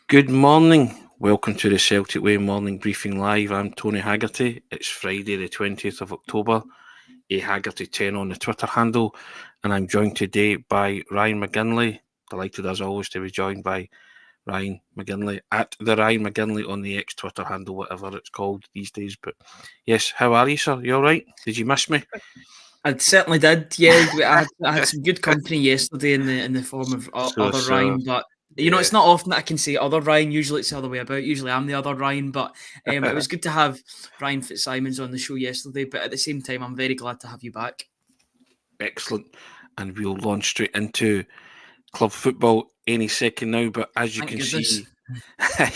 Good morning. Welcome to the Celtic Way Morning Briefing Live. I'm Tony Haggerty. It's Friday, the 20th of October. Haggerty10 on the Twitter handle. And I'm joined today by Ryan McGinlay. Delighted as always to be joined by Ryan McGinlay at the Ryan McGinlay on the X Twitter handle, whatever it's called these days. But yes, how are you, sir? You all right? Did you miss me? I certainly did. Yeah, I had some good company yesterday in the form of other So, Ryan, but yeah. it's not often that I can say other Ryan. Usually it's the other way about. Usually I'm the other Ryan, but it was good to have Ryan Fitzsimons on the show yesterday. But at the same time, I'm very glad to have you back. Excellent. And we'll launch straight into club football any second now. But as you Thank can goodness. see,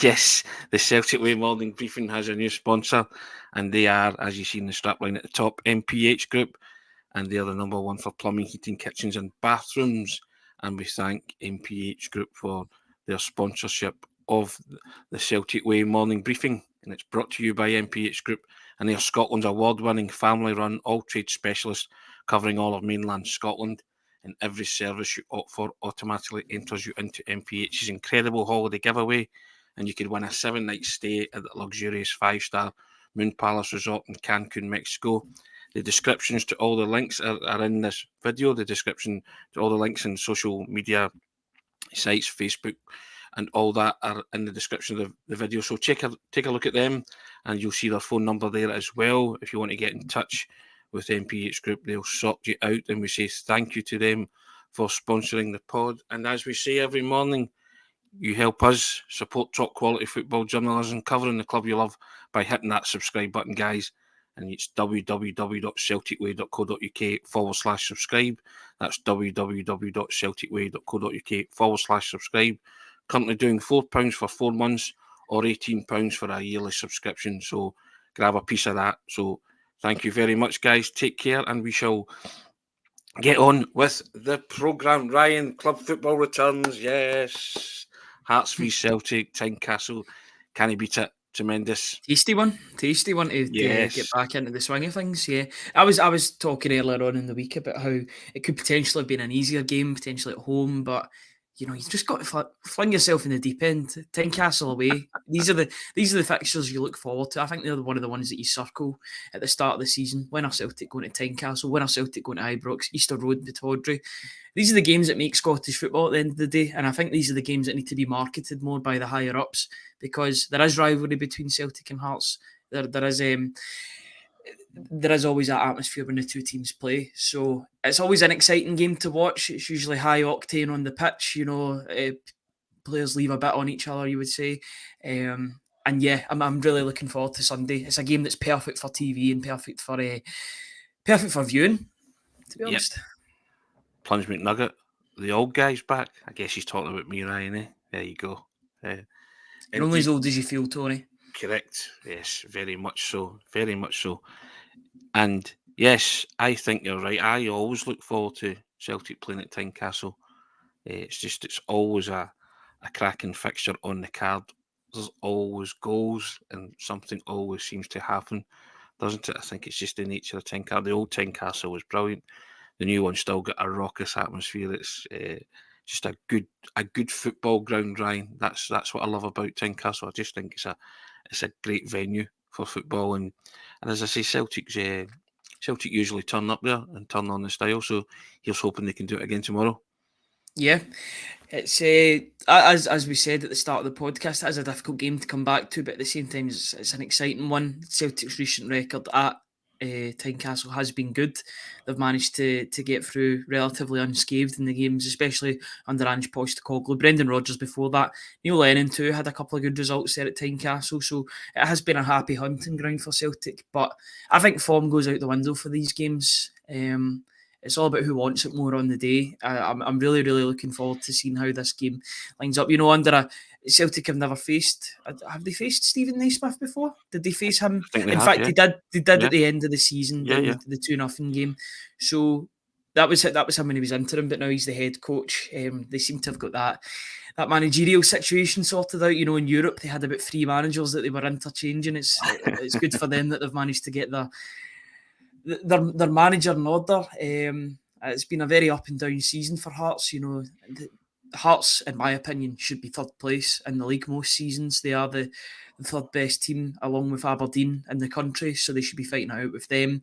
yes, the Celtic Way Morning Briefing has a new sponsor, and they are, as you see in the strapline at the top, MPH Group, and they are the number one for plumbing, heating, kitchens, and bathrooms. And we thank MPH Group for their sponsorship of the Celtic Way Morning Briefing, and it's brought to you by MPH Group, and they are Scotland's award-winning family-run all-trade specialist covering all of mainland Scotland. And every service you opt for automatically enters you into MPH's incredible holiday giveaway, and you could win a 7-night stay at the luxurious 5-star Moon Palace Resort in Cancun, Mexico. The descriptions to all the links are in this video. The description to all the links in social media sites, Facebook, and all that are in the description of the video. So take a look at them, and you'll see their phone number there as well. If you want to get in touch with MPH Group, they'll sort you out, and we say thank you to them for sponsoring the pod. And as we say every morning, you help us support top quality football journalism covering the club you love by hitting that subscribe button, guys. And it's www.celticway.co.uk/subscribe. That's www.celticway.co.uk/subscribe. Currently doing £4 for 4 months or £18 for a yearly subscription. So grab a piece of that. So thank you very much, guys. Take care, and we shall get on with the programme. Ryan, club football returns. Yes. Hearts v Celtic, Tynecastle. Can he beat it? Tremendous. Tasty one to get Yes. back into the swing of things. Yeah, I was talking earlier on in the week about how it could potentially have been an easier game, potentially at home, but you've just got to fling yourself in the deep end. Tynecastle away. These are the fixtures you look forward to. I think they're one of the ones that you circle at the start of the season. When are Celtic going to Tynecastle? When are Celtic going to Ibrox? Easter Road, Pittodrie. These are the games that make Scottish football at the end of the day, and I think these are the games that need to be marketed more by the higher ups, because there is rivalry between Celtic and Hearts. There is always that atmosphere when the two teams play. So it's always an exciting game to watch. It's usually high octane on the pitch. Players leave a bit on each other, you would say. And yeah, I'm really looking forward to Sunday. It's a game that's perfect for TV and perfect for viewing, to be honest. Plunge McNugget, the old guy's back. I guess he's talking about me, Ryan. There you go. You're only as old as you feel, Tony. Correct. Yes, very much so. Very much so. And yes, I think you're right. I always look forward to Celtic playing at Tynecastle. It's always a cracking fixture on the card. There's always goals, and something always seems to happen, doesn't it? I think it's just the nature of Tynecastle. The old Tynecastle was brilliant. The new one's still got a raucous atmosphere. It's just a good football ground, Ryan. That's what I love about Tynecastle. I just think it's a great venue for football, and as I say, Celtic usually turn up there and turn on the style. So here's hoping they can do it again tomorrow. Yeah, it's as we said at the start of the podcast, it is a difficult game to come back to, but at the same time, it's an exciting one. Celtic's recent record at Tynecastle has been good. They've managed to get through relatively unscathed in the games, especially under Ange Postecoglou. Brendan Rodgers before that, Neil Lennon too had a couple of good results there at Tynecastle, so it has been a happy hunting ground for Celtic. But I think form goes out the window for these games. It's all about who wants it more on the day. I'm really, really looking forward to seeing how this game lines up. Under a Celtic have never faced. Have they faced Stephen Naismith before? Did they face him? I think they In have, fact, yeah. they did. They did Yeah. at the end of the season, Yeah, yeah. the 2-0 game. So that was him when he was interim, but now he's the head coach. They seem to have got that managerial situation sorted out. In Europe they had about 3 managers that they were interchanging. It's good for them that they've managed to get their manager in order. It's been a very up and down season for Hearts. Hearts, in my opinion, should be third place in the league most seasons. They are the third best team, along with Aberdeen, in the country, so they should be fighting it out with them.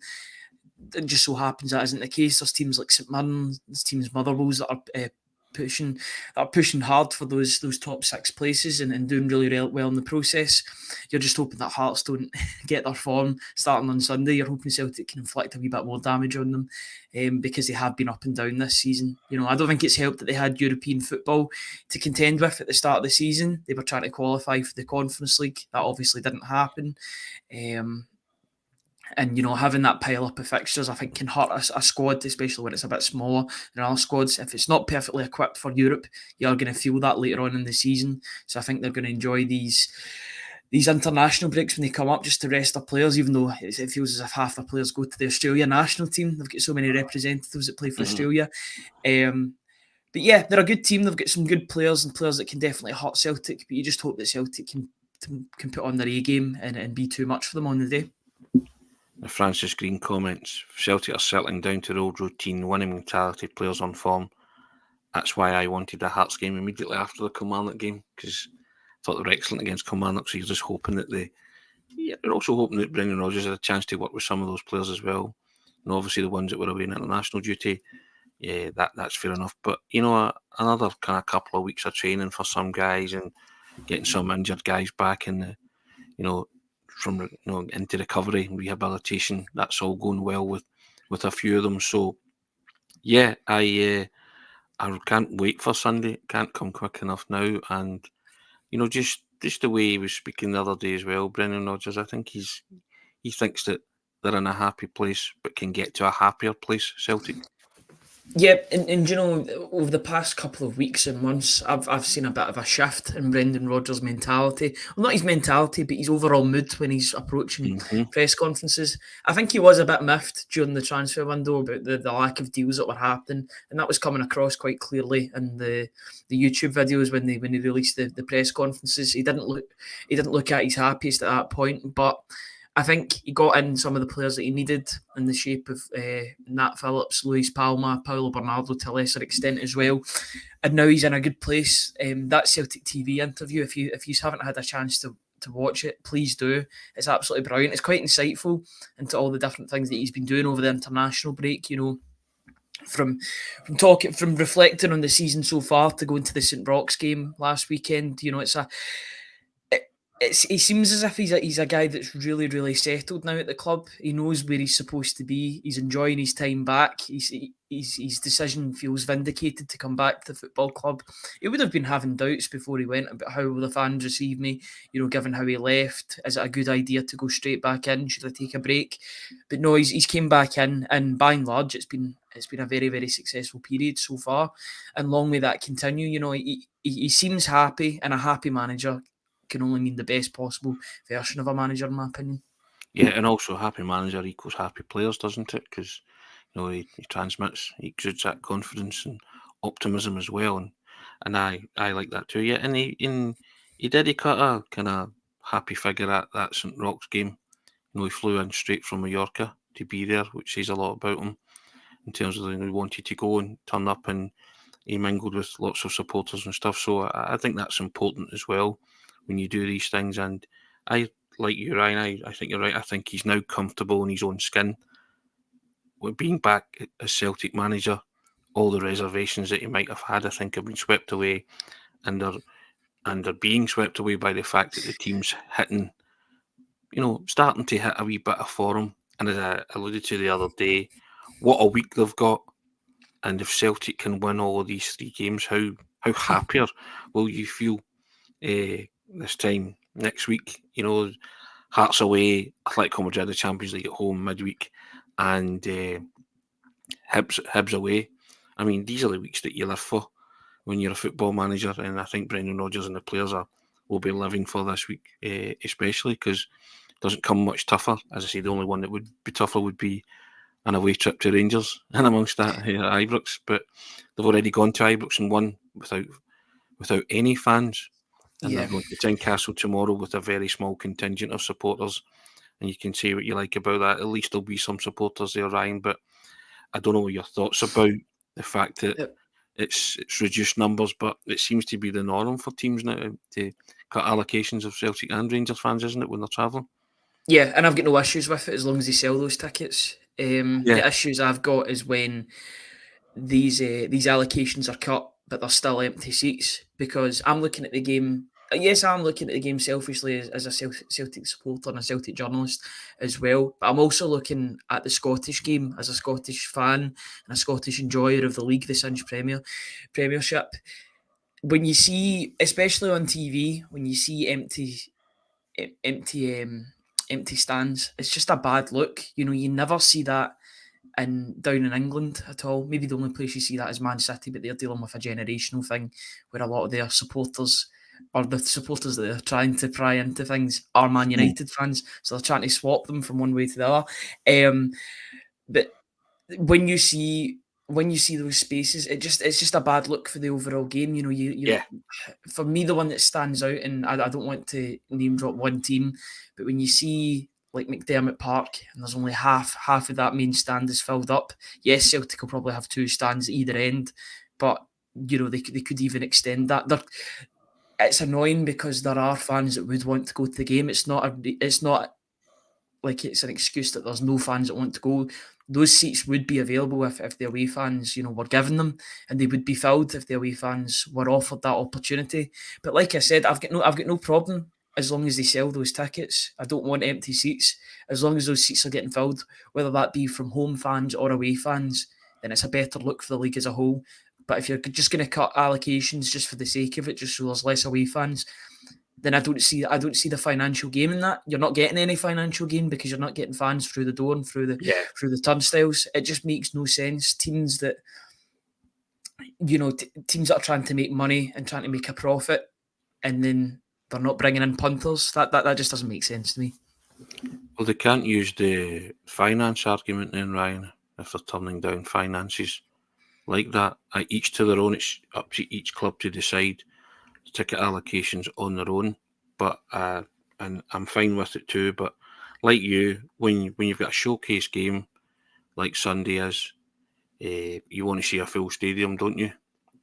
It just so happens that isn't the case. There's teams like St Mirren, there's teams Motherwell's that are pushing hard for those top 6 places and doing really well in the process. You're just hoping that Hearts don't get their form starting on Sunday. You're hoping Celtic can inflict a wee bit more damage on them, because they have been up and down this season. I don't think it's helped that they had European football to contend with at the start of the season. They were trying to qualify for the Conference League. That obviously didn't happen. And having that pile up of fixtures, I think, can hurt a squad, especially when it's a bit smaller than other squads. If it's not perfectly equipped for Europe, you are going to feel that later on in the season. So I think they're going to enjoy these international breaks when they come up, just to rest their players, even though it feels as if half the players go to the Australia national team. They've got so many representatives that play for Australia. But yeah, they're a good team. They've got some good players and players that can definitely hurt Celtic, but you just hope that Celtic can put on their A game and be too much for them on the day. The Francis Green comments, Celtic are settling down to the old routine, winning mentality, players on form. That's why I wanted a Hearts game immediately after the Kilmarnock game, because I thought they were excellent against Kilmarnock, so you're just hoping that they're also hoping that Brendan Rodgers had a chance to work with some of those players as well. And obviously the ones that were away in international duty, yeah, that's fair enough. But, another kind of couple of weeks of training for some guys and getting some injured guys back in the, from into recovery and rehabilitation, that's all going well with a few of them. So yeah, I can't wait for Sunday. It can't come quick enough now. And just the way he was speaking the other day as well, Brendan Rodgers, I think he thinks that they're in a happy place but can get to a happier place, Celtic. Yeah, and over the past couple of weeks and months, I've seen a bit of a shift in Brendan Rodgers' mentality. Well, not his mentality, but his overall mood when he's approaching press conferences. I think he was a bit miffed during the transfer window about the lack of deals that were happening, and that was coming across quite clearly in the YouTube videos when they released the press conferences. He didn't look at his happiest at that point, but I think he got in some of the players that he needed in the shape of Nat Phillips, Luis Palma, Paulo Bernardo to a lesser extent as well. And now he's in a good place. That Celtic TV interview, if you haven't had a chance to watch it, please do. It's absolutely brilliant. It's quite insightful into all the different things that he's been doing over the international break, from reflecting on the season so far to going to the St Roch's game last weekend. He seems as if he's a guy that's really, really settled now at the club. He knows where he's supposed to be. He's enjoying his time back. His decision feels vindicated to come back to the football club. He would have been having doubts before he went about how will the fans receive me, given how he left. Is it a good idea to go straight back in? Should I take a break? But no, he's came back in, and by and large, it's been a very, very successful period so far, and long may that continue. He seems happy, and a happy manager can only mean the best possible version of a manager, in my opinion. Yeah, and also a happy manager equals happy players, doesn't it? Because he exudes that confidence and optimism as well, and I like that too. Yeah, and he did cut a kind of happy figure at that St Roch's game. He flew in straight from Mallorca to be there, which says a lot about him in terms of he wanted to go and turn up, and he mingled with lots of supporters and stuff. So I think that's important as well when you do these things. And I, like you, Ryan, I think you're right. I think he's now comfortable in his own skin. With being back as Celtic manager, all the reservations that he might have had, I think, have been swept away, and they're being swept away by the fact that the team's hitting, starting to hit a wee bit of form. And as I alluded to the other day, what a week they've got. And if Celtic can win all of these 3 games, how happier will you feel this time next week? Hearts away, Atletico Madrid, the Champions League at home midweek, and Hibs away. I mean, these are the weeks that you live for when you're a football manager, and I think Brendan Rodgers and the players will be living for this week, especially because it doesn't come much tougher. As I say, the only one that would be tougher would be an away trip to Rangers and amongst that Ibrox, but they've already gone to Ibrox and won without any fans, and they're going to Tynecastle tomorrow with a very small contingent of supporters, and you can say what you like about that. At least there'll be some supporters there, Ryan, but I don't know what your thoughts about the fact that it's reduced numbers, but it seems to be the norm for teams now to cut allocations of Celtic and Rangers fans, isn't it, when they're travelling? Yeah, and I've got no issues with it as long as they sell those tickets. The issues I've got is when these allocations are cut, but there's still empty seats, because I'm looking at the game. Yes, I'm looking at the game selfishly as a Celtic supporter and a Celtic journalist as well. But I'm also looking at the Scottish game as a Scottish fan and a Scottish enjoyer of the league, the Sun's Premiership. When you see, especially on TV, when you see empty empty stands, it's just a bad look. You know, you never see that down in England at all. Maybe the only place you see that is Man City, but they're dealing with a generational thing where a lot of their supporters, or the supporters that they're trying to pry into things, are Man United fans, so they're trying to swap them from one way to the other. But when you see those spaces, it's just a bad look for the overall game. You know, for me, the one that stands out, and I don't want to name drop one team, but when you see like McDermott Park and there's only half of that main stand is filled up. Yes, Celtic will probably have two stands at either end, but you know, they could even extend that. It's annoying because there are fans that would want to go to the game. It's not like it's an excuse that there's no fans that want to go. Those seats would be available if the away fans, you know, were given them, and they would be filled if the away fans were offered that opportunity. But like I said, I've got no problem as long as they sell those tickets. I don't want empty seats. As long as those seats are getting filled, whether that be from home fans or away fans, then it's a better look for the league as a whole. But if you're just going to cut allocations just for the sake of it, just so there's less away fans, then I don't see the financial gain in that. You're not getting any financial gain because you're not getting fans through the door and through the turnstiles. It just makes no sense. Teams that, you know, teams that are trying to make money and trying to make a profit, and then they're not bringing in punters. That just doesn't make sense to me. Well, they can't use the finance argument then, Ryan, if they're turning down finances like that. Each to their own. It's up to each club to decide ticket allocations on their own. But and I'm fine with it too. But like you, when you've got a showcase game like Sunday is, you want to see a full stadium, don't you?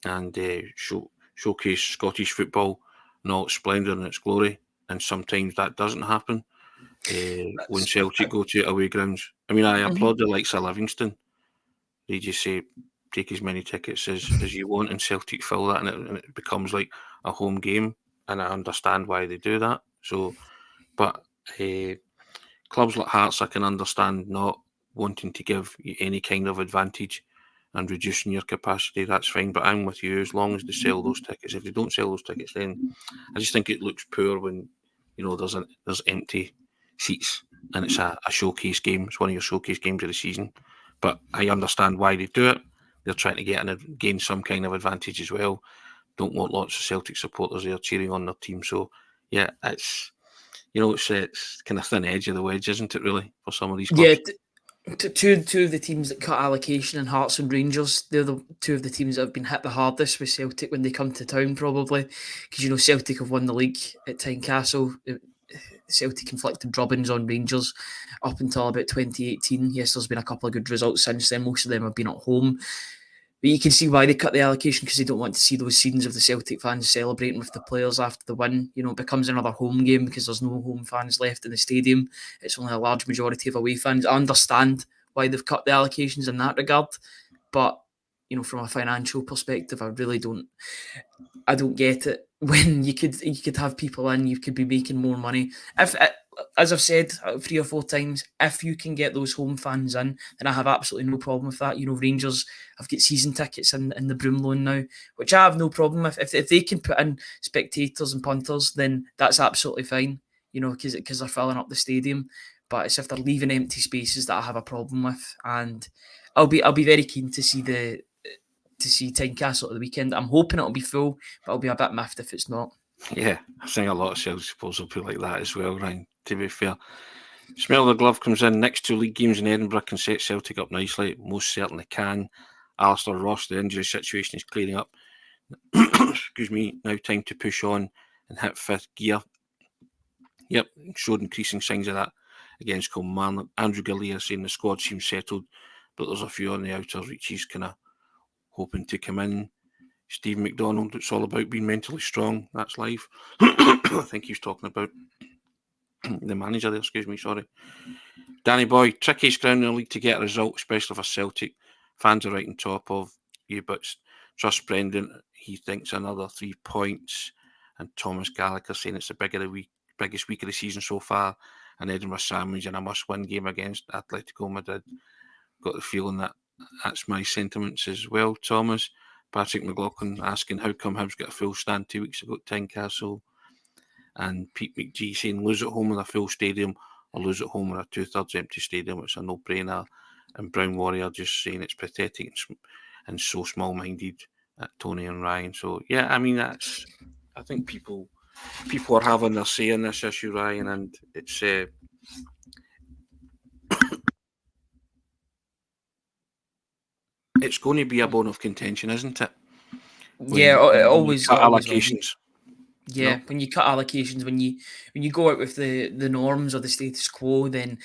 And showcase Scottish football in all its splendour and its glory. And sometimes that doesn't happen when Celtic go to away grounds. I mean, I applaud the likes of Livingston. They just say, take as many tickets as you want, and Celtic fill that, and it becomes like a home game. And I understand why they do that. So, but clubs like Hearts, I can understand not wanting to give you any kind of advantage and reducing your capacity. That's fine. But I'm with you as long as they sell those tickets. If they don't sell those tickets, then I just think it looks poor when, you know, there's empty seats and it's a showcase game. It's one of your showcase games of the season. But I understand why they do it. They're trying to gain some kind of advantage as well. Don't want lots of Celtic supporters there cheering on their team. So yeah, it's, you know, it's kind of thin edge of the wedge, isn't it? Really, for some of these clubs. Yeah, two of the teams that cut allocation, and Hearts and Rangers, they're the two of the teams that have been hit the hardest with Celtic when they come to town, probably because, you know, Celtic have won the league at Tynecastle. Celtic inflicted drubbings on Rangers up until about 2018. Yes, there's been a couple of good results since then. Most of them have been at home. But you can see why they cut the allocation, because they don't want to see those scenes of the Celtic fans celebrating with the players after the win. You know, it becomes another home game because there's no home fans left in the stadium. It's only a large majority of away fans. I understand why they've cut the allocations in that regard. But, you know, from a financial perspective, I don't get it. When you could have people in, you could be making more money. If, as I've said 3 or 4 times, if you can get those home fans in, then I have absolutely no problem with that. You know, Rangers have got season tickets in the Broom Loan now, which I have no problem with. If they can put in spectators and punters, then that's absolutely fine. You know, because they're filling up the stadium. But it's if they're leaving empty spaces that I have a problem with, and I'll be very keen to see Tynecastle at the weekend. I'm hoping it'll be full, but I'll be a bit miffed if it's not. Yeah, I think a lot of Celtic supporters will feel like that as well, Ryan, to be fair. Smell the glove comes in. Next 2 league games in Edinburgh can set Celtic up nicely. Most certainly can. Alistair Ross, the injury situation is clearing up. Excuse me. Now time to push on and hit 5th gear. Yep, showed increasing signs of that against Kilmarnock. Andrew Galea saying the squad seems settled, but there's a few on the outer reaches kind of hoping to come in. Steve McDonald, it's all about being mentally strong. That's life. I think he's talking about the manager there, excuse me, sorry. Danny Boy, trickiest ground in the league to get a result, especially for Celtic. Fans are right on top of you, but trust Brendan, he thinks another 3 points. And Thomas Gallagher saying it's the biggest week of the season so far. And Edinburgh Sandwich in a must-win game against Atletico Madrid. Got the feeling that that's my sentiments as well, Thomas. Patrick McLaughlin asking how come Hibs got a full stand 2 weeks ago at Tynecastle. And Pete McGee saying lose at home with a full stadium or lose at home with a 2/3 empty stadium. It's a no-brainer. And Brown Warrior just saying it's pathetic and so small-minded at Tony and Ryan. So, yeah, I mean, I think people are having their say in this issue, Ryan, and it's it's going to be a bone of contention, isn't it? It always allocations. Yeah, when you cut allocations, when you go out with the norms or the status quo, then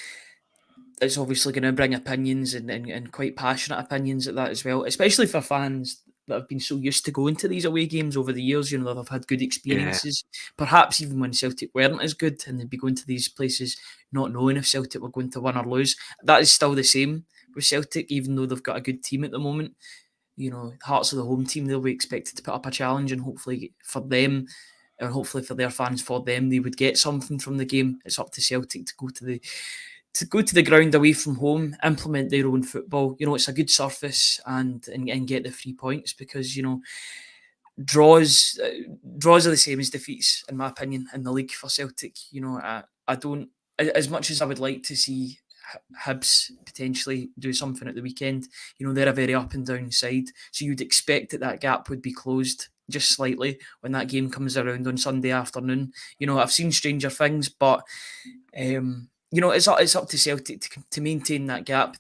it's obviously going to bring opinions and quite passionate opinions at that as well, especially for fans that have been so used to going to these away games over the years. They've had good experiences, perhaps even when Celtic weren't as good, and they'd be going to these places not knowing if Celtic were going to win or lose. That is still the same with Celtic, even though they've got a good team at the moment. Hearts of the home team, they'll be expected to put up a challenge, and hopefully for them, or hopefully for their fans, for them, they would get something from the game. It's up to Celtic to go to the ground away from home, implement their own football. It's a good surface and get the 3 points, because draws are the same as defeats, in my opinion, in the league for Celtic. I don't, as much as I would like to see Hibs potentially do something at the weekend. They're a very up and down side, so you'd expect that gap would be closed just slightly when that game comes around on Sunday afternoon. I've seen stranger things, but it's up to Celtic to maintain that gap.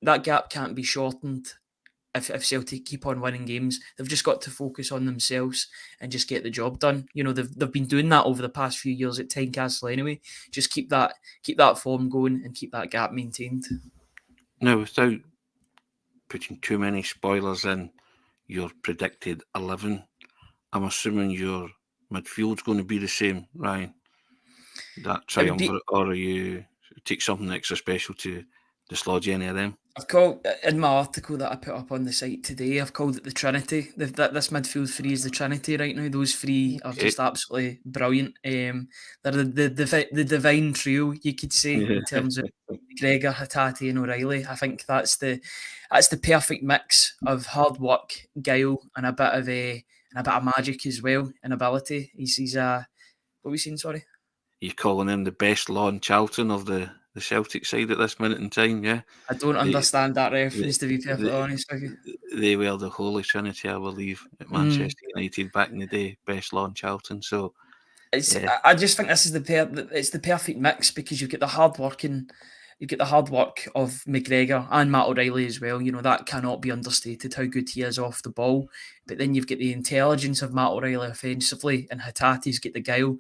That gap can't be shortened if Celtic keep on winning games. They've just got to focus on themselves and just get the job done. They've been doing that over the past few years at Tynecastle anyway. Just keep that form going and keep that gap maintained. Now, without putting too many spoilers in your predicted 11, I'm assuming your midfield's going to be the same, Ryan. That triumvirate, or are you take something extra special to dislodge any of them? I've called, in my article that I put up on the site today, I've called it the Trinity. This midfield three is the Trinity right now. Those three are just absolutely brilliant. They're the divine trio, you could say, in terms of Gregor, Hatate and O'Reilly. I think that's the perfect mix of hard work, guile, and a bit of magic as well, and ability. He's what are we saying, sorry? You're calling him the best Lon Charlton of the Celtic side at this minute in time, yeah? I don't understand that reference, to be perfectly honest with you. They were the Holy Trinity, I believe, at Manchester United back in the day, best Lon Charlton. So I just think this is it's the perfect mix, because you get the hard work of McGregor and Matt O'Reilly as well. That cannot be understated, how good he is off the ball. But then you've got the intelligence of Matt O'Reilly offensively, and Hatate's got the guile.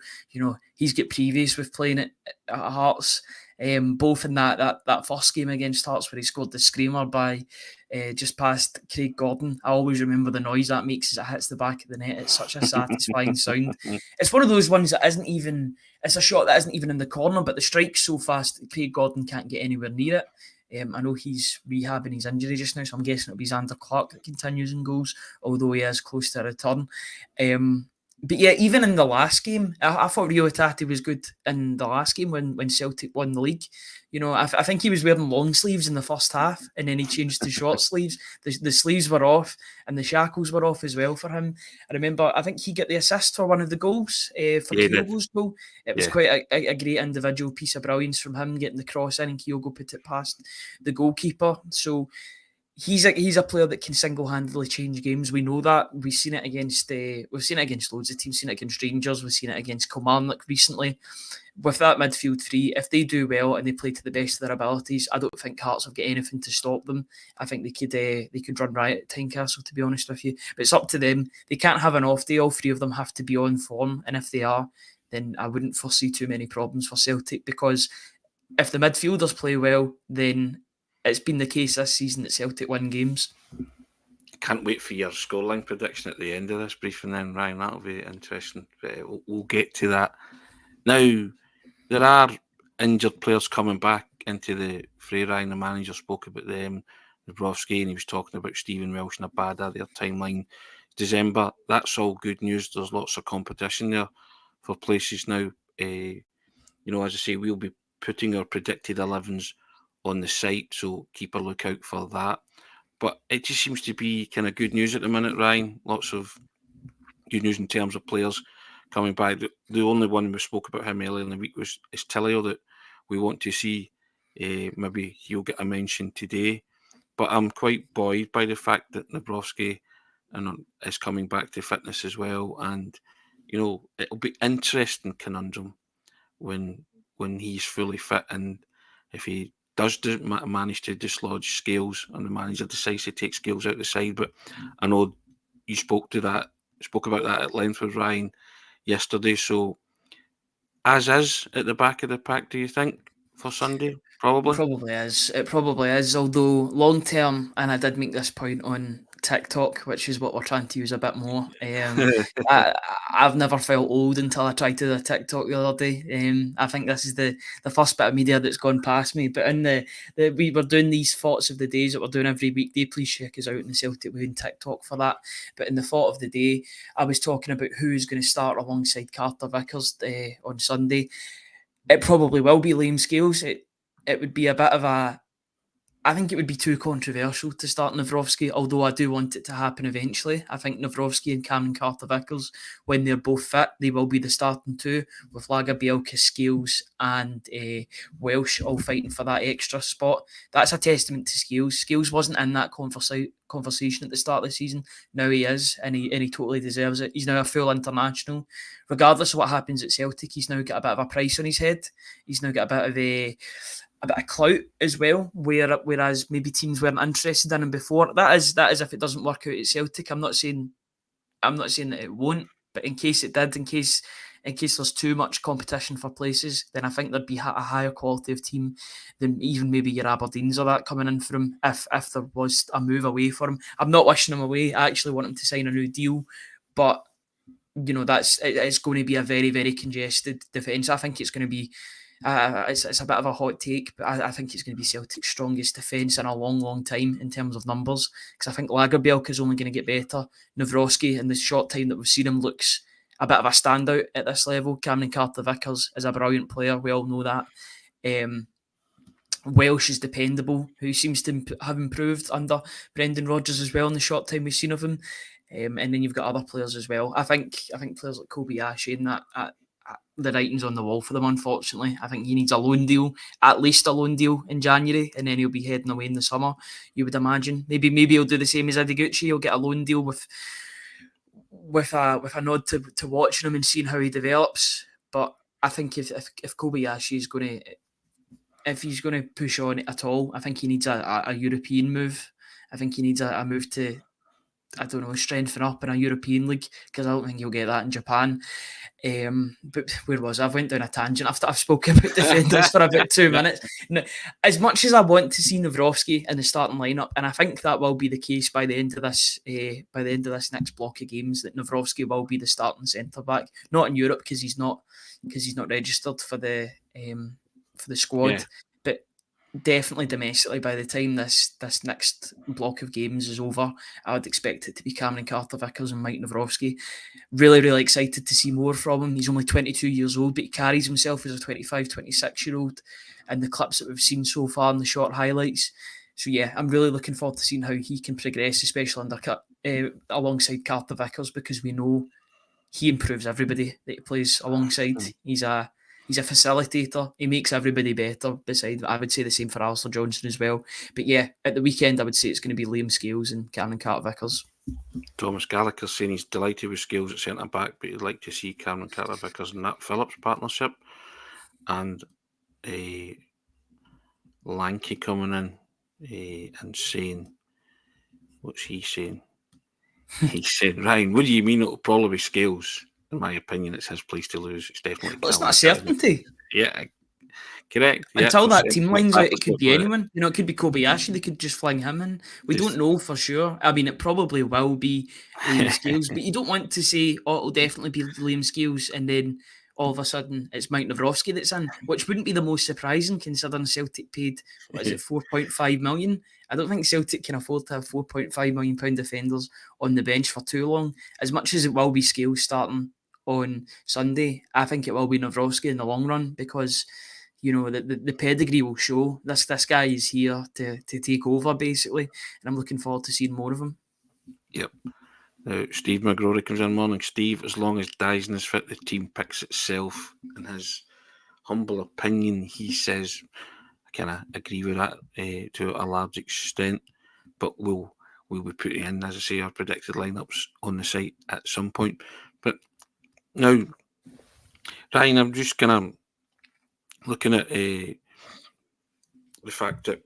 He's got previous with playing at Hearts. Both in that first game against Hearts, where he scored the screamer by just past Craig Gordon. I always remember the noise that makes as it hits the back of the net. It's such a satisfying sound. It's one of those ones that isn't even, it's a shot that isn't even in the corner, but the strike's so fast that Craig Gordon can't get anywhere near it. I know he's rehabbing his injury just now, so I'm guessing it'll be Xander Clark that continues in goals, although he is close to a return. But yeah, even in the last game, I thought Rio Hatate was good in the last game when Celtic won the league. I think he was wearing long sleeves in the first half, and then he changed to short sleeves. The sleeves were off, and the shackles were off as well for him. I remember, I think he got the assist for one of the goals, for Kyogo's goal. It was quite a great individual piece of brilliance from him, getting the cross in, and Kyogo put it past the goalkeeper. So he's a player that can single-handedly change games. We know that. We've seen it against loads of teams. We've seen it against Rangers. We've seen it against Kilmarnock recently. With that midfield three, if they do well and they play to the best of their abilities, I don't think Hearts have got anything to stop them. I think they could run riot at Tynecastle, to be honest with you. But it's up to them. They can't have an off day. All three of them have to be on form, and if they are, then I wouldn't foresee too many problems for Celtic, because if the midfielders play well, then it's been the case this season that Celtic win games. can't wait for your scoreline prediction at the end of this briefing then, Ryan. That'll be interesting. We'll get to that. Now, there are injured players coming back into the fray. Ryan, the manager, spoke about them. Nabrowski, and he was talking about Stephen Welsh and Abada, their timeline. December, that's all good news. There's lots of competition there for places now. As I say, we'll be putting our predicted 11s on the site, so keep a lookout for that. But it just seems to be kind of good news at the minute, Ryan. Lots of good news in terms of players coming back. The only one we spoke about him earlier in the week is Tillio that we want to see. Maybe he'll get a mention today. But I'm quite buoyed by the fact that Nabrowski is coming back to fitness as well. And, it'll be interesting conundrum when he's fully fit, and if he does manage to dislodge Scales and the manager decides to take Scales out the side. But I know you spoke about that at length with Ryan yesterday. So as is at the back of the pack, do you think, for Sunday? Probably. It probably is. Although long term, and I did make this point on TikTok, which is what we're trying to use a bit more. I've never felt old until I tried to do a TikTok the other day. I think this is the first bit of media that's gone past me. But in we were doing these thoughts of the days that we're doing every weekday. Please check us out in the Celtic Way on TikTok for that. But in the thought of the day, I was talking about who's going to start alongside Carter Vickers on Sunday. It probably will be Liam Scales. It would be a bit of I think it would be too controversial to start Nabrowski, although I do want it to happen eventually. I think Nabrowski and Cameron Carter-Vickers, when they're both fit, they will be the starting two, with Lagerbielke, Scales and Welsh all fighting for that extra spot. That's a testament to Scales. Scales wasn't in that conversation at the start of the season. Now he is, and he totally deserves it. He's now a full international. Regardless of what happens at Celtic, he's now got a bit of a price on his head. He's now got a bit of clout as well, whereas maybe teams weren't interested in him before. That is if it doesn't work out at Celtic. I'm not saying that it won't, but in case it did, in case there's too much competition for places, then I think there'd be a higher quality of team than even maybe your Aberdeens or that coming in for him if there was a move away for him. I'm not wishing him away. I actually want him to sign a new deal, but it's going to be a very, very congested defence. I think it's going to be it's a bit of a hot take, but I think it's going to be Celtic's strongest defence in a long, long time in terms of numbers, because I think Lagerbielke is only going to get better. Nabrowski, in the short time that we've seen him, looks a bit of a standout at this level. Cameron Carter-Vickers is a brilliant player. We all know that. Welsh is dependable, who seems to have improved under Brendan Rodgers as well in the short time we've seen of him. And then you've got other players as well. I think players like Kobayashi and that the writing's on the wall for them, unfortunately. I think he needs a loan deal, at least a loan deal in January, and then he'll be heading away in the summer, you would imagine. Maybe he'll do the same as Ideguchi. He'll get a loan deal with a nod to watching him and seeing how he develops. But I think if Kobayashi is going to, if he's going to push on at all, I think he needs a European move. I think he needs a move to, I don't know, strengthen up in a European league, because I don't think he'll get that in Japan. But where was I? I've went down a tangent. I've spoken about defenders for about 2 minutes. Now, as much as I want to see Nabrowski in the starting lineup, and I think that will be the case by the end of this next block of games, that Nabrowski will be the starting centre back. Not in Europe because he's not registered for the squad, yeah. But definitely domestically, by the time this next block of games is over, I would expect it to be Cameron Carter-Vickers and Mike Nabrowski. Really, really excited to see more from him. He's only 22 years old, but he carries himself as a 25, 26-year-old in the clips that we've seen so far in the short highlights. So yeah, I'm really looking forward to seeing how he can progress, especially alongside Carter-Vickers, because we know he improves everybody that he plays alongside. He's a facilitator. He makes everybody better. Besides, I would say the same for Alistair Johnson as well. But yeah, at the weekend, I would say it's going to be Liam Scales and Cameron Carter-Vickers. Thomas Gallagher's saying he's delighted with Scales at centre back, but he'd like to see Cameron Carter-Vickers and Nat Phillips partnership. And Lanky coming in and saying, what's he saying? He said, Ryan, what do you mean it'll probably be Scales? In my opinion, it's his place to lose. It's definitely. Well, it's not a certainty. Yeah, Correct. Yeah, Until for that team line's out, that it was could be anyone. You know, it could be Kobayashi. They could just fling him in. We don't know for sure. I mean, it probably will be Liam Scales, but you don't want to say, "Oh, it'll definitely be Liam Scales," and then all of a sudden it's Mike Nawrowski that's in, which wouldn't be the most surprising considering Celtic paid, what is it, 4.5 million. I don't think Celtic can afford to have 4.5 million pound defenders on the bench for too long. As much as it will be Scales starting on Sunday, I think it will be Nawrowski in the long run because you know the pedigree will show. This guy is here to take over basically, and I'm looking forward to seeing more of him. Yep. Now, Steve McGrory comes in. Morning, Steve. As long as Dyson is fit, the team picks itself. In his humble opinion, he says, I kind of agree with that to a large extent, but we'll be putting in, as I say, our predicted lineups on the site at some point. But now, Ryan, I'm just kind of looking at the fact that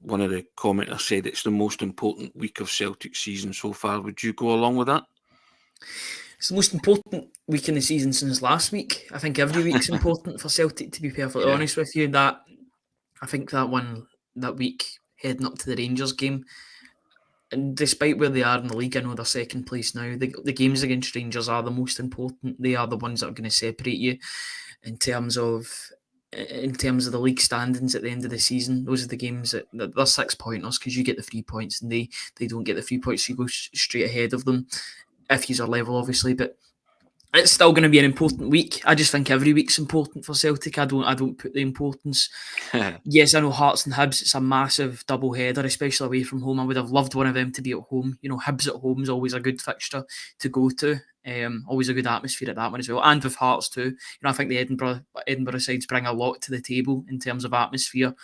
one of the commenters said it's the most important week of Celtic season so far. Would you go along with that? It's the most important week in the season since last week. I think every week's important for Celtic, to be perfectly honest with you. I think that week heading up to the Rangers game, and despite where they are in the league, I know they're second place now. The games against Rangers are the most important. They are the ones that are going to separate you in terms of the league standings at the end of the season. Those are the games that they're 6 pointers because you get the 3 points and they don't get the 3 points. So you go straight ahead of them if you're level, obviously. But it's still going to be an important week. I just think every week's important for Celtic. I don't put the importance. Yes, I know Hearts and Hibs, it's a massive double header, especially away from home. I would have loved one of them to be at home. You know, Hibs at home is always a good fixture to go to. Always a good atmosphere at that one as well. And with Hearts too. You know, I think the Edinburgh sides bring a lot to the table in terms of atmosphere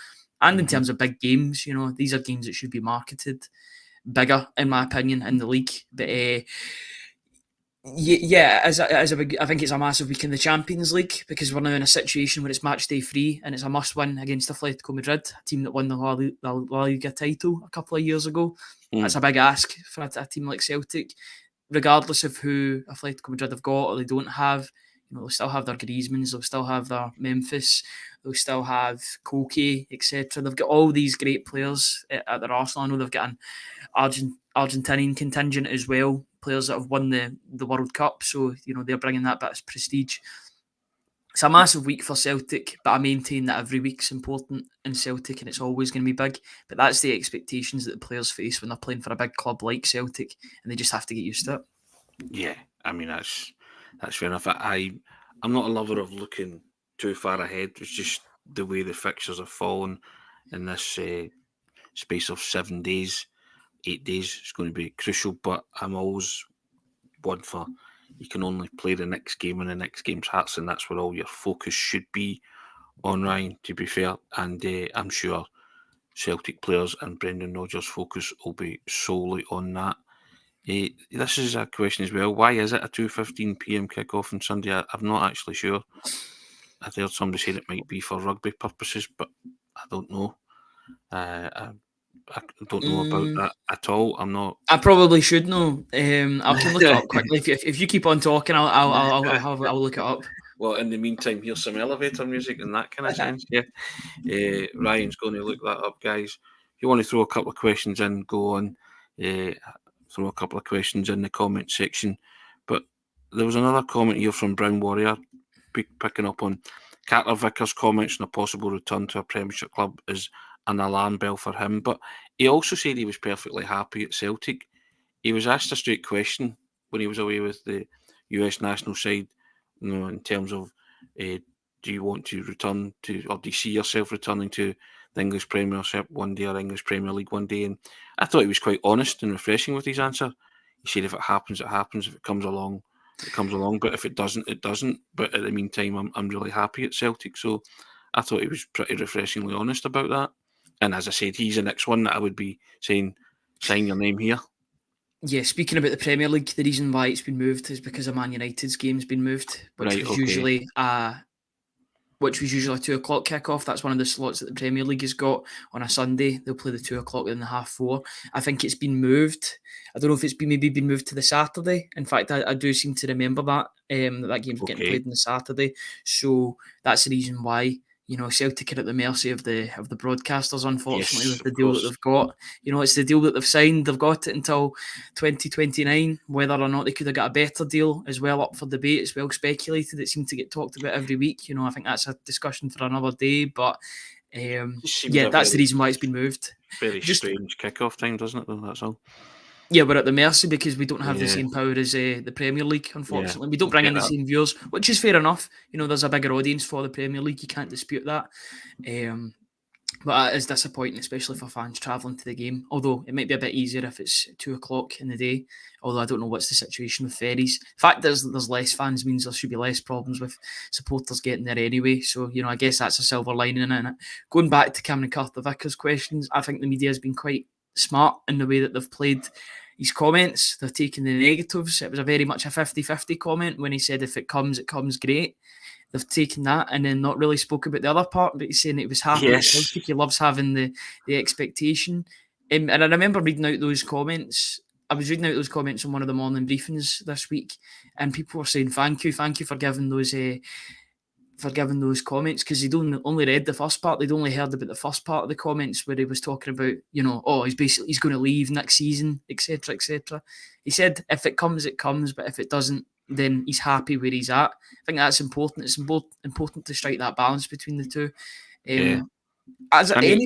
and in terms of big games. You know, these are games that should be marketed bigger, in my opinion, in the league. But I think it's a massive week in the Champions League because we're now in a situation where it's match day 3 and it's a must-win against Atletico Madrid, a team that won the La Liga title a couple of years ago. That's a big ask for a team like Celtic, regardless of who Atletico Madrid have got or they don't have. You know, they'll still have their Griezmanns, they'll still have their Memphis, they'll still have Koke, etc. They've got all these great players at their arsenal. I know they've got an Argentinian contingent as well, players that have won the World Cup, so you know they're bringing that bit of prestige. It's a massive week for Celtic, but I maintain that every week's important in Celtic and it's always going to be big. But that's the expectations that the players face when they're playing for a big club like Celtic, and they just have to get used to it. Yeah, I mean that's fair enough. I'm not a lover of looking too far ahead. It's just the way the fixtures have fallen in this space of 7 days. 8 days is going to be crucial, but I'm always one for you can only play the next game and the next game's Hearts, and that's where all your focus should be on, Ryan, to be fair. And I'm sure Celtic players and Brendan Rodgers' focus will be solely on that. This is a question as well. Why is it a 2:15 p.m. kickoff on Sunday? I'm not actually sure. I've heard somebody say it might be for rugby purposes, but I don't know. I don't know about that at all. I'm not. I probably should know. I can look it up quickly. If you keep on talking, I'll look it up. Well, in the meantime, here's some elevator music in that kind of sense. Yeah. Ryan's going to look that up, guys. If you want to throw a couple of questions in, go on. Throw a couple of questions in the comment section. But there was another comment here from Brown Warrior, picking up on Carter Vickers' comments on a possible return to a Premiership club is an alarm bell for him. But he also said he was perfectly happy at Celtic. He was asked a straight question when he was away with the US national side, you know, in terms of do you want to return to, or do you see yourself returning to the English Premiership one day or English Premier League one day? And I thought he was quite honest and refreshing with his answer. He said if it happens, it happens. If it comes along, it comes along. But if it doesn't, it doesn't. But at the meantime, I'm really happy at Celtic. So I thought he was pretty refreshingly honest about that. And as I said, he's the next one that I would be saying, sign your name here. Yeah, speaking about the Premier League, the reason why it's been moved is because of Man United's game's been moved, which was usually which was usually a 2 o'clock kickoff. That's one of the slots that the Premier League has got on a Sunday. They'll play the 2 o'clock and the 4:30. I think it's been moved. I don't know if it's been moved to the Saturday. In fact, I do seem to remember that that game's getting played on the Saturday. So that's the reason why. Celtic are at the mercy of the broadcasters, unfortunately, with the deal that they've got. It's the deal that they've signed. They've got it until 2029. Whether or not they could have got a better deal is well up for debate. It's well speculated. It seemed to get talked about every week. I think that's a discussion for another day. But that's the reason why it's been moved. Very strange kickoff time, doesn't it, though? That's all. Yeah, we're at the mercy because we don't have the same power as the Premier League, unfortunately. We don't bring in the same viewers, which is fair enough. There's a bigger audience for the Premier League. You can't dispute that. But it is disappointing, especially for fans travelling to the game. Although it might be a bit easier if it's 2 o'clock in the day. Although I don't know what's the situation with ferries. The fact there's less fans means there should be less problems with supporters getting there anyway. So, I guess that's a silver lining in it. Going back to Cameron Carter-Vickers' questions, I think the media has been quite smart in the way that they've played his comments. They've taken the negatives. It was a very much a 50-50 comment when he said if it comes great. They've taken that and then not really spoke about the other part, but he's saying it was happy. Yes. He loves having the expectation. And I remember reading out those comments. I was reading out those comments on one of the morning briefings this week, and people were saying thank you for giving those comments, because they'd only read the first part. They'd only heard about the first part of the comments where he was talking about, he's going to leave next season, etc., etc. He said if it comes, it comes, but if it doesn't, then he's happy where he's at. I think that's important. It's important to strike that balance between the two. Any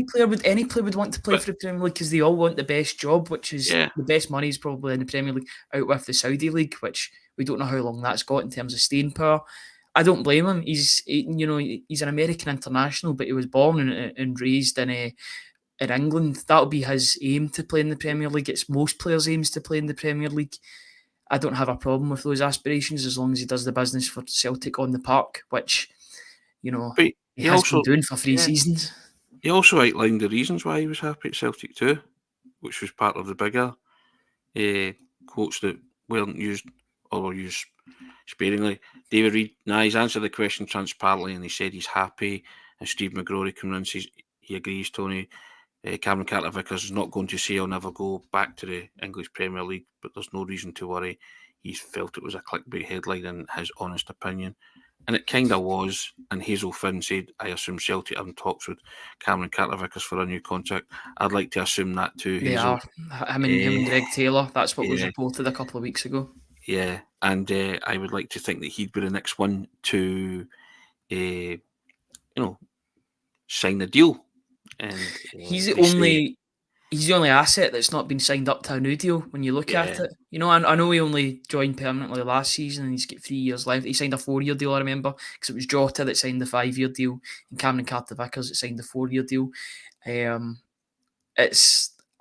player would want to play for the Premier League because they all want the best job, which is the best money is probably in the Premier League, out with the Saudi League, which we don't know how long that's got in terms of staying power. I don't blame him. He's an American international, but he was born and raised in England. That'll be his aim, to play in the Premier League. It's most players' aims to play in the Premier League. I don't have a problem with those aspirations as long as he does the business for Celtic on the park, which he has been doing for 3 seasons. He also outlined the reasons why he was happy at Celtic too, which was part of the bigger quotes that weren't used or were used sparingly. David Reid, he's answered the question transparently, and he said he's happy. And Steve McGrory comes in and says he agrees, Tony. Cameron Carter-Vickers is not going to say he'll never go back to the English Premier League, but there's no reason to worry. He felt it was a clickbait headline in his honest opinion. And it kind of was. And Hazel Finn said, I assume Celtic are in talks with Cameron Carter-Vickers for a new contract. I'd like to assume that too, They Hazel. are. Him and Greg Taylor. That's what was reported a couple of weeks ago. Yeah, and I would like to think that he'd be the next one to, sign the deal. And he's the only asset that's not been signed up to a new deal when you look at it. I know he only joined permanently last season and he's got 3 years left. He signed a 4-year deal, I remember, because it was Jota that signed the 5-year deal and Cameron Carter-Vickers that signed the 4-year deal. I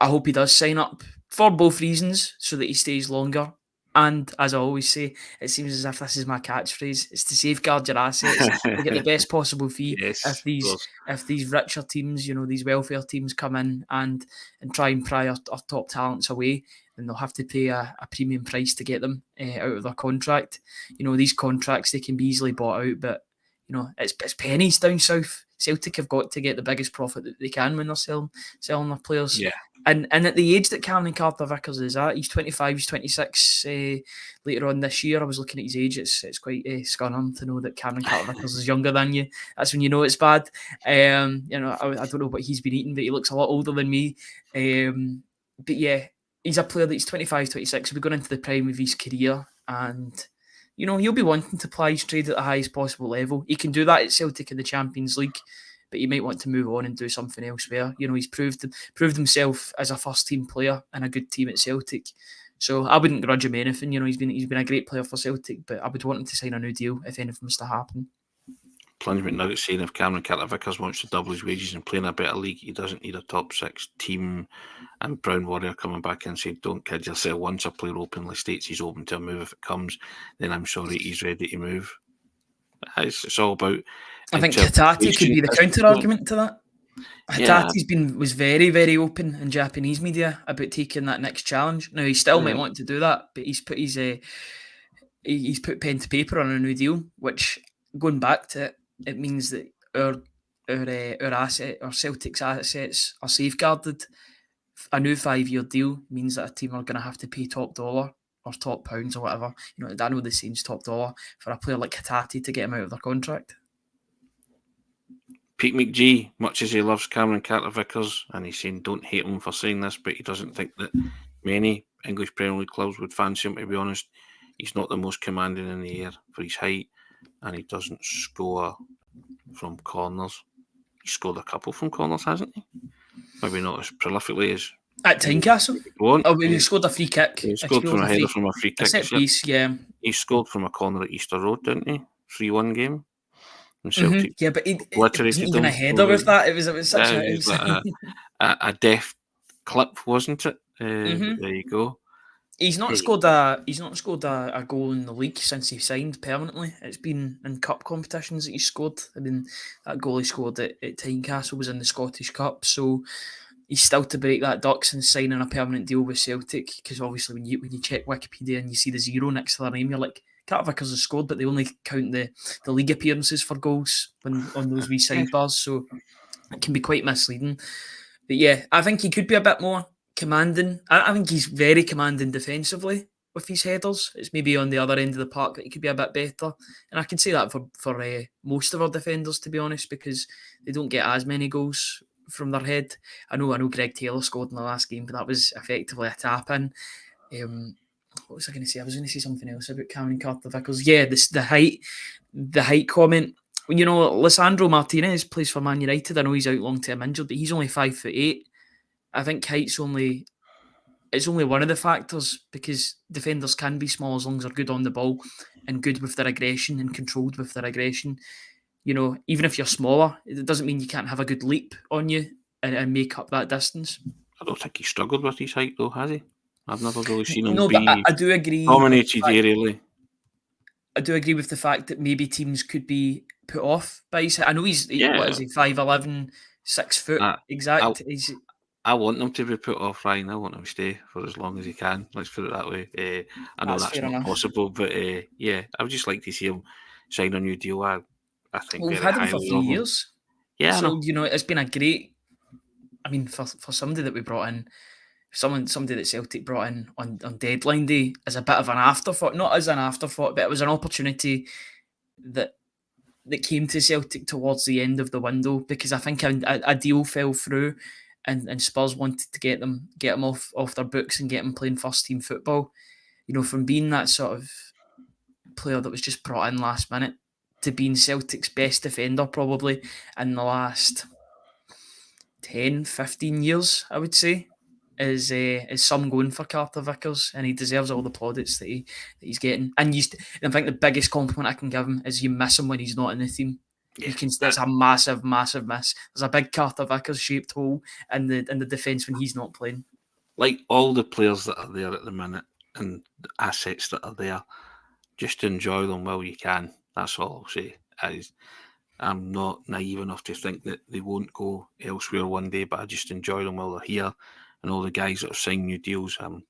hope he does sign up for both reasons, so that he stays longer. And as I always say, it seems as if this is my catchphrase. It's to safeguard your assets, to get the best possible fee. If these richer teams, these welfare teams come in and try and pry our top talents away, then they'll have to pay a premium price to get them out of their contract. These contracts, they can be easily bought out, but it's pennies down south. Celtic have got to get the biggest profit that they can when they're selling their players. Yeah. And at the age that Cameron Carter-Vickers is at, he's 25, he's 26 later on this year. I was looking at his age. It's quite stunning to know that Cameron Carter-Vickers is younger than you. That's when you know it's bad. I don't know what he's been eating, but he looks a lot older than me. But yeah, he's a player that's 25, 26. He'll be going into the prime of his career, and he'll be wanting to ply his trade at the highest possible level. He can do that at Celtic in the Champions League, but he might want to move on and do something elsewhere. He's proved himself as a first-team player and a good team at Celtic. So I wouldn't grudge him anything. He's been a great player for Celtic, but I would want him to sign a new deal if anything was to happen. Plunge now saying if Cameron Carter-Vickers wants to double his wages and play in a better league, he doesn't need a top 6 team. And Brown Warrior coming back and saying, don't kid yourself, once a player openly states he's open to a move if it comes, then I'm sorry, he's ready to move. It's all about... I think Hatate could be the counter-argument to that. Hatate was very, very open in Japanese media about taking that next challenge. Now, he still might want to do that, but he's put pen to paper on a new deal, which, going back to it, it means that our Celtic's assets are safeguarded. A new 5-year deal means that a team are going to have to pay top dollar or top pounds or whatever. I know the saying's top dollar for a player like Hatate to get him out of their contract. Pete McGee, much as he loves Cameron Carter-Vickers, and he's saying don't hate him for saying this, but he doesn't think that many English Premier League clubs would fancy him, to be honest. He's not the most commanding in the air for his height, and he doesn't score from corners. He scored a couple from corners, hasn't he? Maybe not as prolifically as at Tynecastle. He scored a free kick. He scored from a header from a free kick. Set piece, yeah. He scored from a corner at Easter Road, didn't he? 3-1 game. Celtic, yeah, but it wasn't even a header with that. It was such a deft clip, wasn't it? There you go. He's not scored a goal in the league since he signed permanently. It's been in cup competitions that he scored. I mean, that goal he scored at Tynecastle was in the Scottish Cup, so he's still to break that duck since signing a permanent deal with Celtic. Because obviously, when you check Wikipedia and you see the 0 next to their name, you're like, Carter-Vickers has scored, but they only count the league appearances for goals on those wee sidebars, so it can be quite misleading. But yeah, I think he could be a bit more commanding. I think he's very commanding defensively with his headers. It's maybe on the other end of the park that he could be a bit better. And I can say that for most of our defenders, to be honest, because they don't get as many goals from their head. I know Greg Taylor scored in the last game, but that was effectively a tap-in. What was I going to say? I was going to say something else about Cameron Carter-Vickers. Yeah, the height comment. Lisandro Martinez plays for Man United. I know he's out long-term injured, but he's only 5'8". I think height's only one of the factors, because defenders can be small as long as they're good on the ball and good with their aggression and controlled with their aggression. Even if you're smaller, it doesn't mean you can't have a good leap on you and make up that distance. I don't think he struggled with his height, though, has he? I've never really seen him but I do agree. Dominated aerially. I do agree with the fact that maybe teams could be put off by his height. I know what is he, 5'11", 6 foot exact? I want them to be put off, Ryan. I want him to stay for as long as he can. Let's put it that way. I know that's not possible, but I would just like to see him sign a new deal. I think we've had him for 3 years. Yeah, so it's been a great. I mean, for somebody that we brought in, somebody that Celtic brought in on deadline day as a bit of an afterthought, not as an afterthought, but it was an opportunity that came to Celtic towards the end of the window, because I think a deal fell through. And Spurs wanted to get him off their books and get him playing first team football. From being that sort of player that was just brought in last minute to being Celtic's best defender probably in the last 10, 15 years, I would say, is some going for Carter-Vickers, and he deserves all the plaudits that he's getting. And I think the biggest compliment I can give him is you miss him when he's not in the team. Yeah, there's a massive, massive miss. There's a big Carter-Vickers shaped hole in the defence when he's not playing. Like all the players that are there at the minute and the assets that are there, just enjoy them while you can. That's all I'll say. I'm not naive enough to think that they won't go elsewhere one day, but I just enjoy them while they're here. And all the guys that have signed new deals, I'm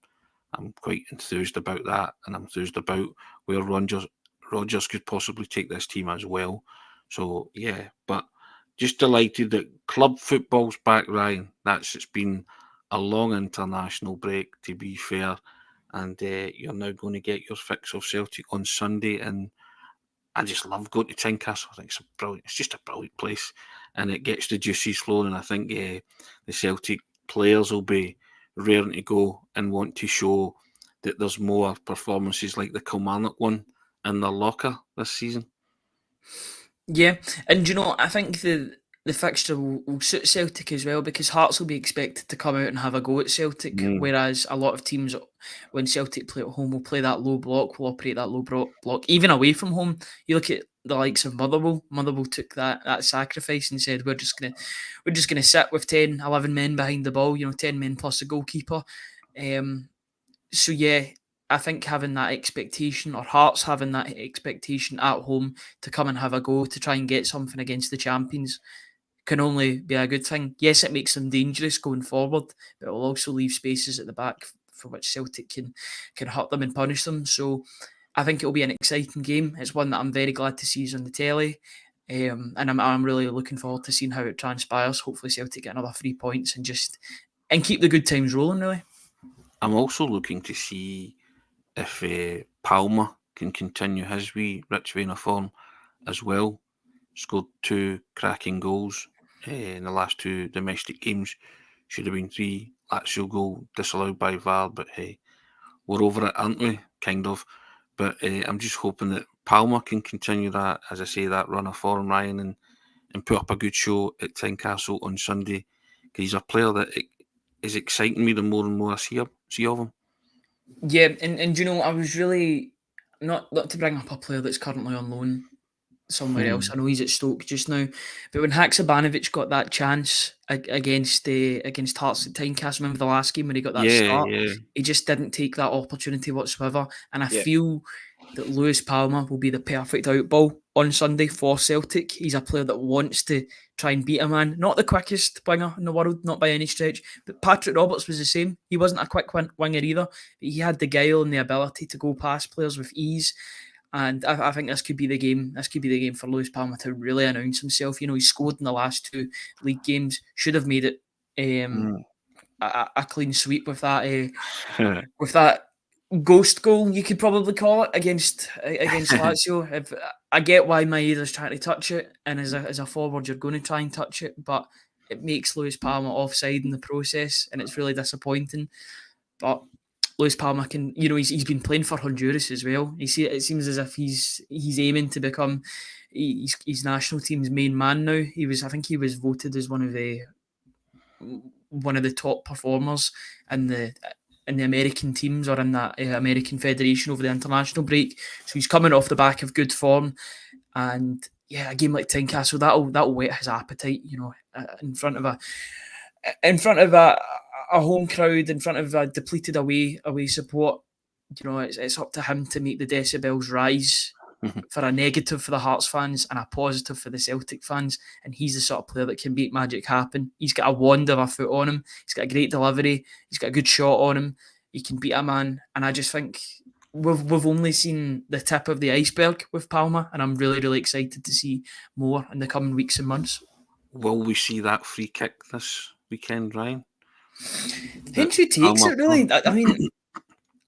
quite enthused about that, and I'm enthused about where Rodgers could possibly take this team as well. So, yeah, but just delighted that club football's back, Ryan. It's been a long international break, to be fair, and you're now going to get your fix of Celtic on Sunday, and I just love going to Tynecastle. I think it's just a brilliant place, and it gets the juices flowing, and I think the Celtic players will be raring to go and want to show that there's more performances like the Kilmarnock one in their locker this season. Yeah, and I think the fixture will suit Celtic as well, because Hearts will be expected to come out and have a go at Celtic, whereas a lot of teams, when Celtic play at home, will play that low block, will operate that low block. Even away from home, you look at the likes of Motherwell. Motherwell took that sacrifice and said, we're just gonna sit with 10, 11 men behind the ball, 10 men plus a goalkeeper. So yeah, I think having that expectation, or Hearts having that expectation at home to come and have a go to try and get something against the champions, can only be a good thing. Yes, it makes them dangerous going forward, but it will also leave spaces at the back for which Celtic can hurt them and punish them. So I think it will be an exciting game. It's one that I'm very glad to see is on the telly. And I'm really looking forward to seeing how it transpires. Hopefully Celtic get another 3 points and keep the good times rolling, really. I'm also looking to see if Palmer can continue his wee rich vein of form as well. Scored 2 cracking goals in the last 2 domestic games. Should have been 3. Lazio goal disallowed by VAR, but hey, we're over it, aren't we? Kind of. But I'm just hoping that Palmer can continue that, as I say, that run of form, Ryan, and put up a good show at Tynecastle on Sunday. Because he's a player that is exciting me the more and more I see of him. Yeah, and you know, I was really not to bring up a player that's currently on loan somewhere else. I know he's at Stoke just now, but when Haksabanovic got that chance against Hearts at Tynecastle, remember the last game when he got that start, Yeah. he just didn't take that opportunity whatsoever. And I Yeah. feel that Lewis Palmer will be the perfect outball on Sunday for Celtic. He's a player that wants to try and beat a man. Not the quickest winger in the world, not by any stretch, but Patrick Roberts was the same. He wasn't a quick winger either, but he had the guile and the ability to go past players with ease. And I think this could be the game. This could be the game for Lewis Palmer to really announce himself. You know, he scored in the last 2 league games. Should have made it a clean sweep with that ghost goal, you could probably call it, against Lazio. If, I get why Maeda's trying to touch it, and as a forward, you're going to try and touch it, but it makes Lewis Palmer offside in the process, and it's really disappointing. But Lewis Palmer can, you know, he's been playing for Honduras as well. It seems as if he's aiming to become his national team's main man now. I think he was voted as one of the top performers in the American teams, or in that American Federation over the international break. So he's coming off the back of good form, and yeah, a game like Tynecastle, that'll whet his appetite. You know, in front of a home crowd, in front of a depleted away support. You know, it's up to him to make the decibels rise for a negative for the Hearts fans and a positive for the Celtic fans. And he's the sort of player that can make magic happen. He's got a wand of a foot on him. He's got a great delivery. He's got a good shot on him. He can beat a man. And I just think we've only seen the tip of the iceberg with Palmer, and I'm really, really excited to see more in the coming weeks and months. Will we see that free kick this weekend, Ryan? Depends who takes it, really. I mean,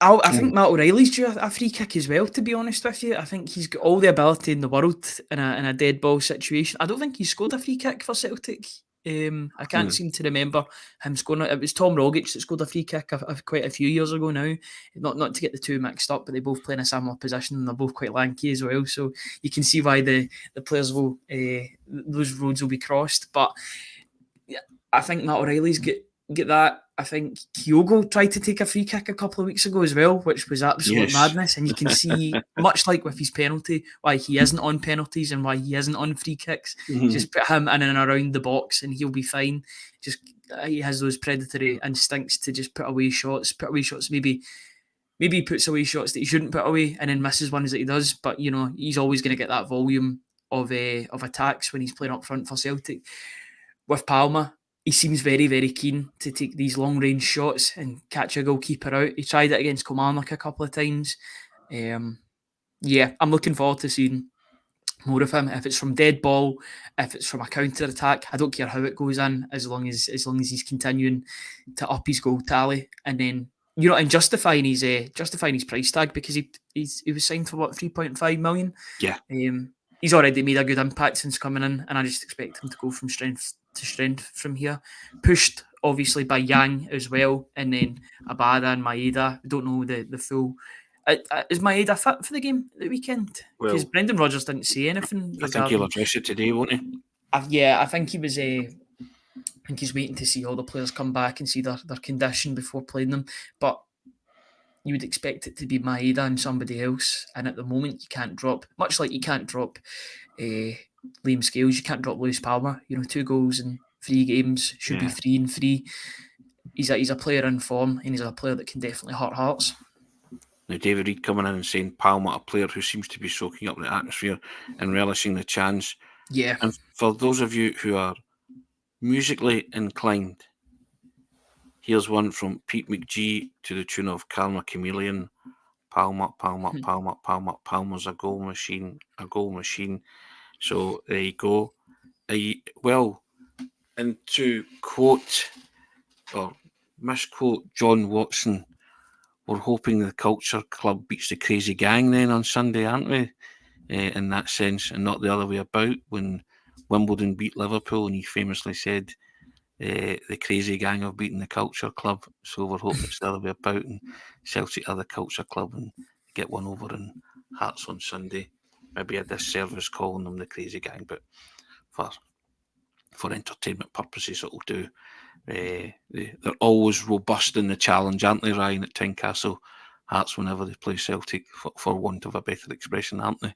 I think Matt O'Reilly's due a free kick as well, to be honest with you. I think he's got all the ability in the world in a dead ball situation. I don't think he scored a free kick for Celtic. I can't seem to remember him scoring it. It was Tom Rogic that scored a free kick quite a few years ago now. Not to get the two mixed up, but they both play in a similar position, and they're both quite lanky as well. So you can see why the players will those roads will be crossed. But I think Matt O'Reilly's get that. I think Kyogo tried to take a free kick a couple of weeks ago as well, which was absolute madness. And you can see, much like with his penalty, why he isn't on penalties and why he isn't on free kicks. Just put him in and around the box and he'll be fine. Just he has those predatory instincts to just put away shots. Maybe he puts away shots that he shouldn't put away and then misses ones that he does. But you know, he's always going to get that volume of attacks when he's playing up front for Celtic. With Palmer, he seems very, very keen to take these long-range shots and catch a goalkeeper out. He tried it against Kilmarnock a couple of times. Yeah, I'm looking forward to seeing more of him. If it's from dead ball, if it's from a counter-attack, I don't care how it goes in, as long as he's continuing to up his goal tally. And then, you know, and justifying his price tag, because he was signed for what, 3.5 million? Yeah. He's already made a good impact since coming in, and I just expect him to go from strength to strength from here. Pushed, obviously, by Yang as well, and then Abada and Maeda. I don't know the full... is Maeda fit for the game at the weekend? Because Brendan Rodgers didn't say anything regarding... I think he'll address it today, won't he? I think he was... I think he's waiting to see all the players come back and see their condition before playing them. But you would expect it to be Maeda and somebody else. And at the moment, you can't drop... Much like you can't drop Liam Scales, you can't drop Lewis Palmer. You know, 2 goals in 3 games, should be 3 and 3. He's a player in form, and he's a player that can definitely hurt hearts. Now, David Reid coming in and saying Palmer, a player who seems to be soaking up the atmosphere and relishing the chance. Yeah. And for those of you who are musically inclined, here's one from Pete McGee to the tune of Karma Chameleon. Palmer, Palmer's a goal machine, So there you go. Well, and to quote or misquote John Watson, we're hoping the Culture Club beats the Crazy Gang then on Sunday, aren't we? In that sense, and not the other way about. When Wimbledon beat Liverpool, and he famously said, the Crazy Gang have beaten the Culture Club, so we're hoping it's the other way about, and Celtic are the Culture Club and get one over in Hearts on Sunday. Maybe a disservice calling them the Crazy Gang, but for entertainment purposes, it'll do. They're always robust in the challenge, aren't they, Ryan, at Tynecastle? Hearts whenever they play Celtic, for want of a better expression, aren't they?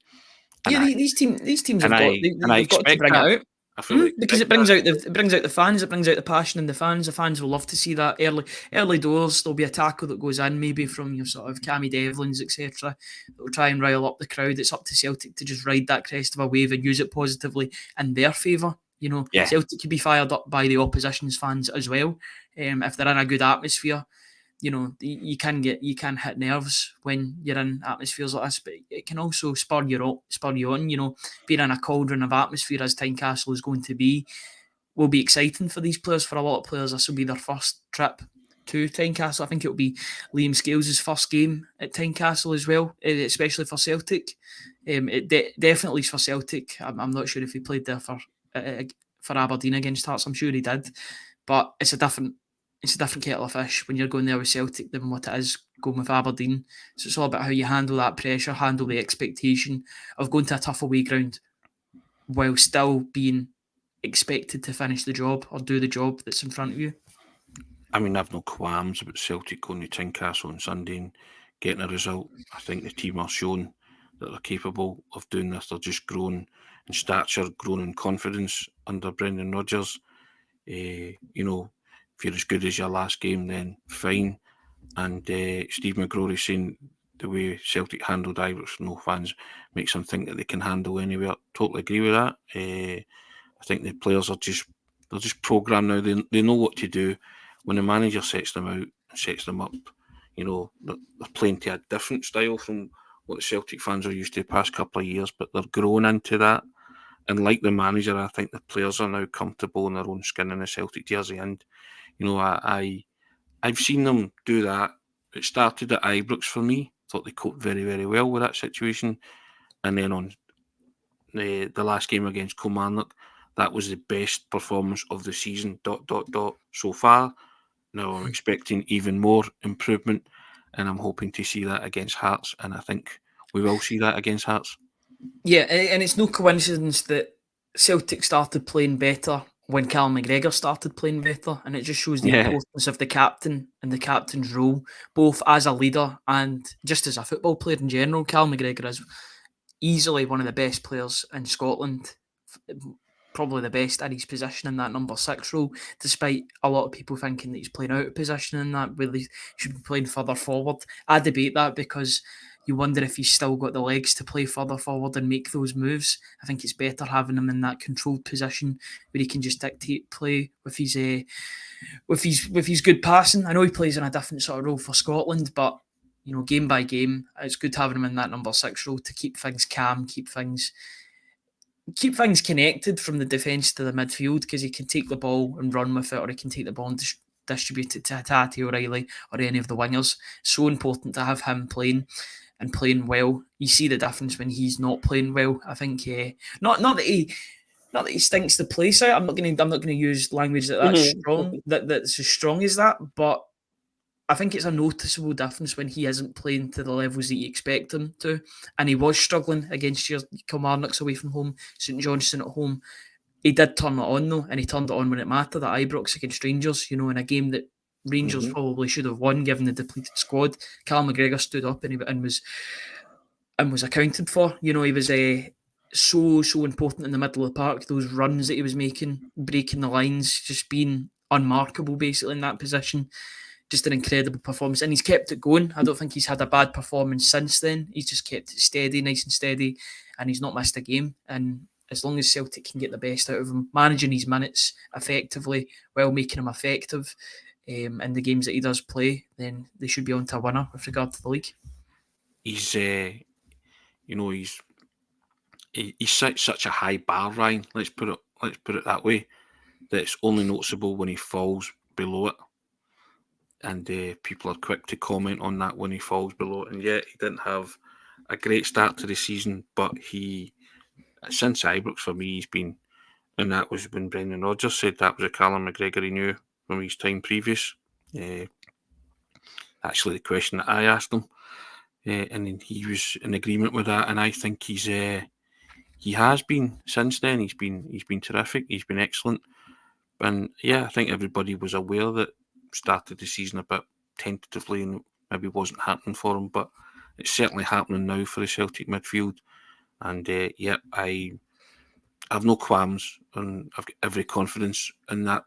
And these teams have got they've got to bring it out. Because it brings out the fans, it brings out the passion in the fans. The fans will love to see that early doors. There'll be a tackle that goes in, maybe from your sort of Cammy Devlins, etc. That will try and rile up the crowd. It's up to Celtic to just ride that crest of a wave and use it positively in their favour. Celtic could be fired up by the opposition's fans as well. If they're in a good atmosphere, you can hit nerves when you're in atmospheres like this, but it can also spur you on. Being in a cauldron of atmosphere as Tynecastle is going to be, will be exciting for these players. For a lot of players, this will be their first trip to Tynecastle. I think it will be Liam Scales' first game at Tynecastle as well, especially for Celtic. It definitely is for Celtic. I'm not sure if he played there for Aberdeen against Hearts. I'm sure he did, but it's a different kettle of fish when you're going there with Celtic than what it is going with Aberdeen. So it's all about how you handle that pressure, handle the expectation of going to a tough away ground while still being expected to finish the job or do the job that's in front of you. I mean, I've no qualms about Celtic going to Tynecastle on Sunday and getting a result. I think the team are shown that they're capable of doing this. They're just grown in stature, grown in confidence under Brendan Rodgers. If you're as good as your last game, then fine. And Steve McGrory saying the way Celtic handled Ibrox, no fans, makes them think that they can handle anywhere. Totally agree with that. I think the players are just programmed now. They know what to do. When the manager sets them out and sets them up, they're playing to a different style from what the Celtic fans are used to the past couple of years, but they're growing into that. And like the manager, I think the players are now comfortable in their own skin in a Celtic jersey. And, I've seen them do that. It started at Ibrox for me. Thought they coped very, very well with that situation. And then on the last game against Kilmarnock, that was the best performance of the season, ... so far. Now I'm expecting even more improvement, and I'm hoping to see that against Hearts, and I think we will see that against Hearts. Yeah, and it's no coincidence that Celtic started playing better when Callum McGregor started playing better, and it just shows the importance of the captain and the captain's role, both as a leader and just as a football player in general. Callum McGregor is easily one of the best players in Scotland, probably the best in his position in that number 6 role, despite a lot of people thinking that he's playing out of position in that, where he should be playing further forward. I debate that because you wonder if he's still got the legs to play further forward and make those moves. I think it's better having him in that controlled position where he can just dictate play with his good passing. I know he plays in a different sort of role for Scotland, but game by game, it's good having him in that number 6 role to keep things calm, keep things connected from the defence to the midfield, because he can take the ball and run with it, or he can take the ball and distribute it to Tati O'Reilly or any of the wingers. So important to have him playing and playing well. You see the difference when he's not playing well. I think not that he stinks the place out. I'm not going to use language that's strong, that's as strong as that, but I think it's a noticeable difference when he isn't playing to the levels that you expect him to. And he was struggling against your Kilmarnocks away from home, St Johnstone at home. He did turn it on though, and he turned it on when it mattered at Ibrox against Rangers, in a game that Rangers probably should have won given the depleted squad. Callum McGregor stood up and was accounted for. He was so important in the middle of the park. Those runs that he was making, breaking the lines, just being unmarkable basically in that position. Just an incredible performance, and he's kept it going. I don't think he's had a bad performance since then. He's just kept it steady, nice and steady, and he's not missed a game. And as long as Celtic can get the best out of him, managing his minutes effectively while making him effective in the games that he does play, then they should be on to a winner with regard to the league. He's he sets such a high bar, Ryan. Let's put it that way. That it's only noticeable when he falls below it, and people are quick to comment on that when he falls below it. And yet he didn't have a great start to the season, but since Ibrox for me he's been, and that was when Brendan Rodgers said that was a Callum McGregor he knew from his time previous. Actually, the question that I asked him, and he was in agreement with that, and I think he has been since then. He's been terrific. He's been excellent, and I think everybody was aware that started the season a bit tentatively and maybe wasn't happening for him, but it's certainly happening now for the Celtic midfield. And I have no qualms, and I've got every confidence in that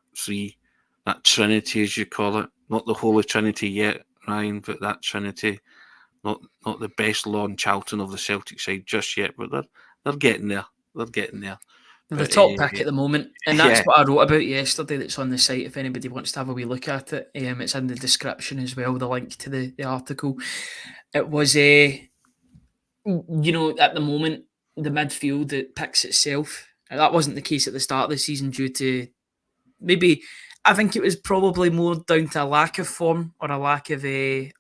trinity, as you call it. Not the Holy Trinity yet, Ryan, but that trinity. Not the best Lon Charlton of the Celtic side just yet, but they're getting there. They're getting there. They're the top pick at the moment, and that's what I wrote about yesterday. That's on the site. If anybody wants to have a wee look at it, it's in the description as well. The link to the article. It was at the moment the midfield that picks itself. That wasn't the case at the start of the season due to maybe. I think it was probably more down to a lack of form or a lack of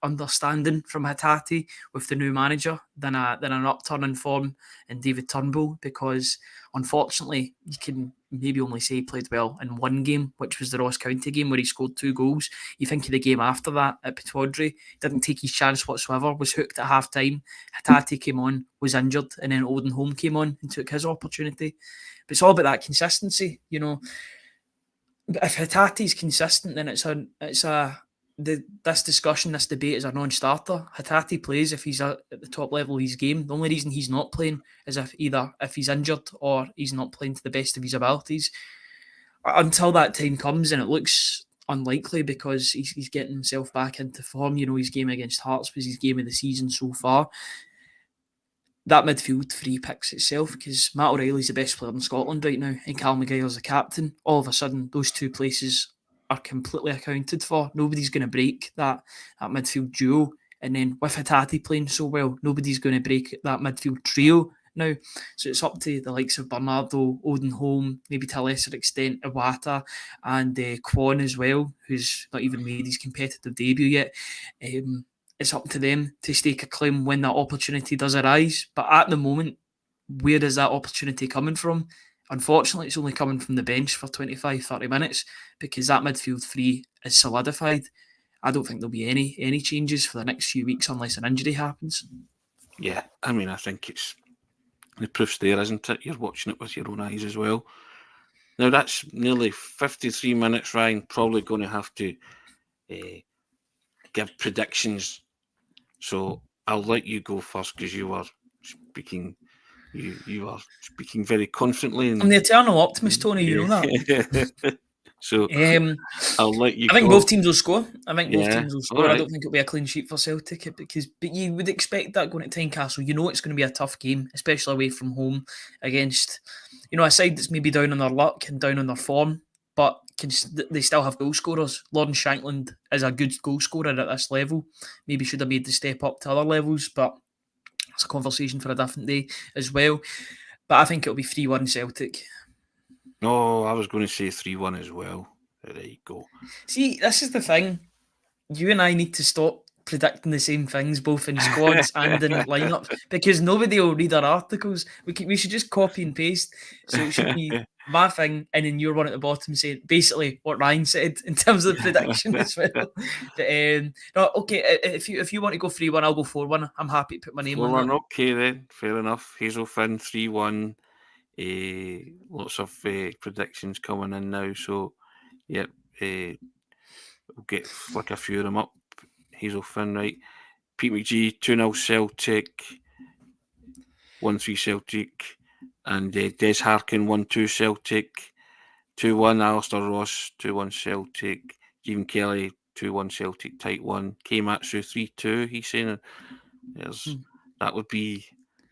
understanding from Hatate with the new manager than an upturn in form in David Turnbull, because unfortunately you can maybe only say he played well in one game, which was the Ross County game where he scored 2 goals. You think of the game after that at Pittodrie, didn't take his chance whatsoever, was hooked at half time. Hatate came on, was injured, and then Oldenholm came on and took his opportunity. But it's all about that consistency, But if Hatate's consistent, then this discussion, this debate is a non-starter. Hatate plays if he's at the top level of his game. The only reason he's not playing is if he's injured or he's not playing to the best of his abilities. Until that time comes, and it looks unlikely because he's getting himself back into form. His game against Hearts was his game of the season so far. That midfield three picks itself, because Matt O'Reilly's the best player in Scotland right now and Cal McGregor's the captain. All of a sudden, those 2 places are completely accounted for. Nobody's going to break that midfield duo. And then with Hatate playing so well, nobody's going to break that midfield trio now. So it's up to the likes of Bernardo, Oldenholm, maybe to a lesser extent Iwata, and Kwon as well, who's not even made his competitive debut yet. It's up to them to stake a claim when that opportunity does arise. But at the moment, where is that opportunity coming from? Unfortunately, it's only coming from the bench for 25, 30 minutes because that midfield three is solidified. I don't think there'll be any changes for the next few weeks unless an injury happens. Yeah, I mean, I think it's the proof's there, isn't it? You're watching it with your own eyes as well. Now, that's nearly 53 minutes, Ryan. Probably going to have to give predictions. So I'll let you go first because you are speaking. You are speaking very confidently. I'm the eternal optimist, Tony. You know that. So I'll let you. I think both teams will score. Right. I don't think it'll be a clean sheet for Celtic but you would expect that going to Tynecastle. It's going to be a tough game, especially away from home against a side that's maybe down on their luck and down on their form, but they still have goal scorers. Lawrence Shankland is a good goal scorer at this level. Maybe should have made the step up to other levels, but it's a conversation for a different day as well. But I think it'll be 3-1 Celtic. No, I was going to say 3-1 as well. There you go. See, this is the thing. You and I need to stop predicting the same things, both in squads and in lineups, because nobody will read our articles. We should just copy and paste. So it should be my thing, and then your one at the bottom saying basically what Ryan said in terms of the prediction as well. But, no, okay, if you want to go 3-1, I'll go 4-1. I'm happy to put my name on that. Okay then, fair enough. Hazel Finn 3-1. Lots of predictions coming in now, so yep, we'll get flick a few of them up. Hazel Finn, right? Pete McGee 2-0 Celtic, 1-3 Celtic, and Des Harkin 1-2 Celtic, 2-1 Alistair Ross, 2-1 Celtic, Stephen Kelly 2-1 Celtic, tight one. K-Matsu 3-2. He's saying that would be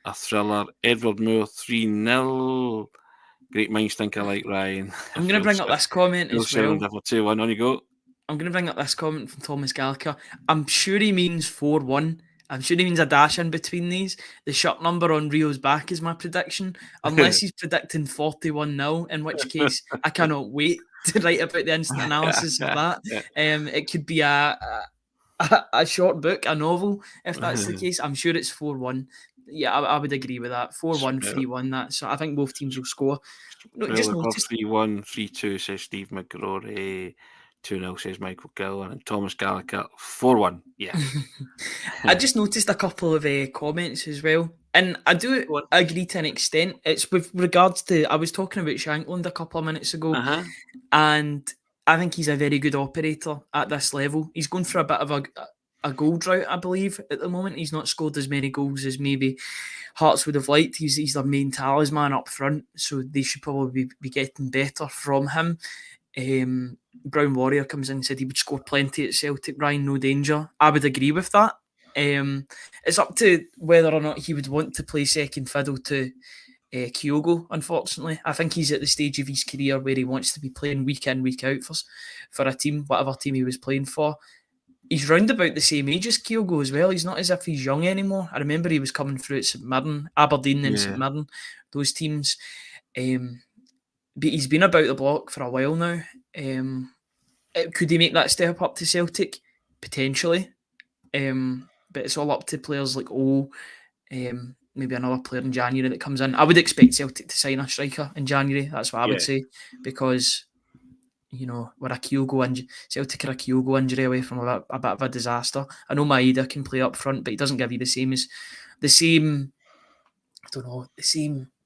a thriller. Edward Moore 3-0. Great minds think alike, Ryan. I'm going to bring up this comment as well. 2-1, on you go. I'm going to bring up this comment from Thomas Gallagher. I'm sure he means 4-1, I'm sure he means a dash in between these. The shirt number on Rio's back is my prediction, unless he's predicting 41-0, in which case I cannot wait to write about the instant analysis of that. It could be a short book, a novel, if that's the case. I'm sure it's 4-1. Yeah, I would agree with that. 4-1, 3-1. That, so I think both teams will score. No, just noticed 3-1, 3-2 says Steve McGrory. 2-0 says Michael Gillen, and Thomas Gallagher 4-1. Yeah. I just noticed a couple of comments as well, and I do agree to an extent. It's with regards to, I was talking about Shankland a couple of minutes ago, and I think he's a very good operator at this level. He's going for a bit of a goal drought, I believe, at the moment. He's not scored as many goals as maybe Hearts would have liked. He's their main talisman up front, so they should probably be getting better from him. Brown Warrior comes in and said he would score plenty at Celtic. Ryan, no danger. I would agree with that. It's up to whether or not he would want to play second fiddle to Kyogo, unfortunately. I think he's at the stage of his career where he wants to be playing week in, week out for a team, whatever team he was playing for. He's round about the same age as Kyogo as well. He's not as if he's young anymore. I remember he was coming through at St Mirren, Aberdeen and St Mirren, those teams. But he's been about the block for a while now. Could he make that step up to Celtic? Potentially. But it's all up to players like maybe another player in January that comes in. I would expect Celtic to sign a striker in January. That's what I would say. Because, we're a Kyogo Celtic are a Kyogo injury away from a bit of a disaster. I know Maeda can play up front, but he doesn't give you the same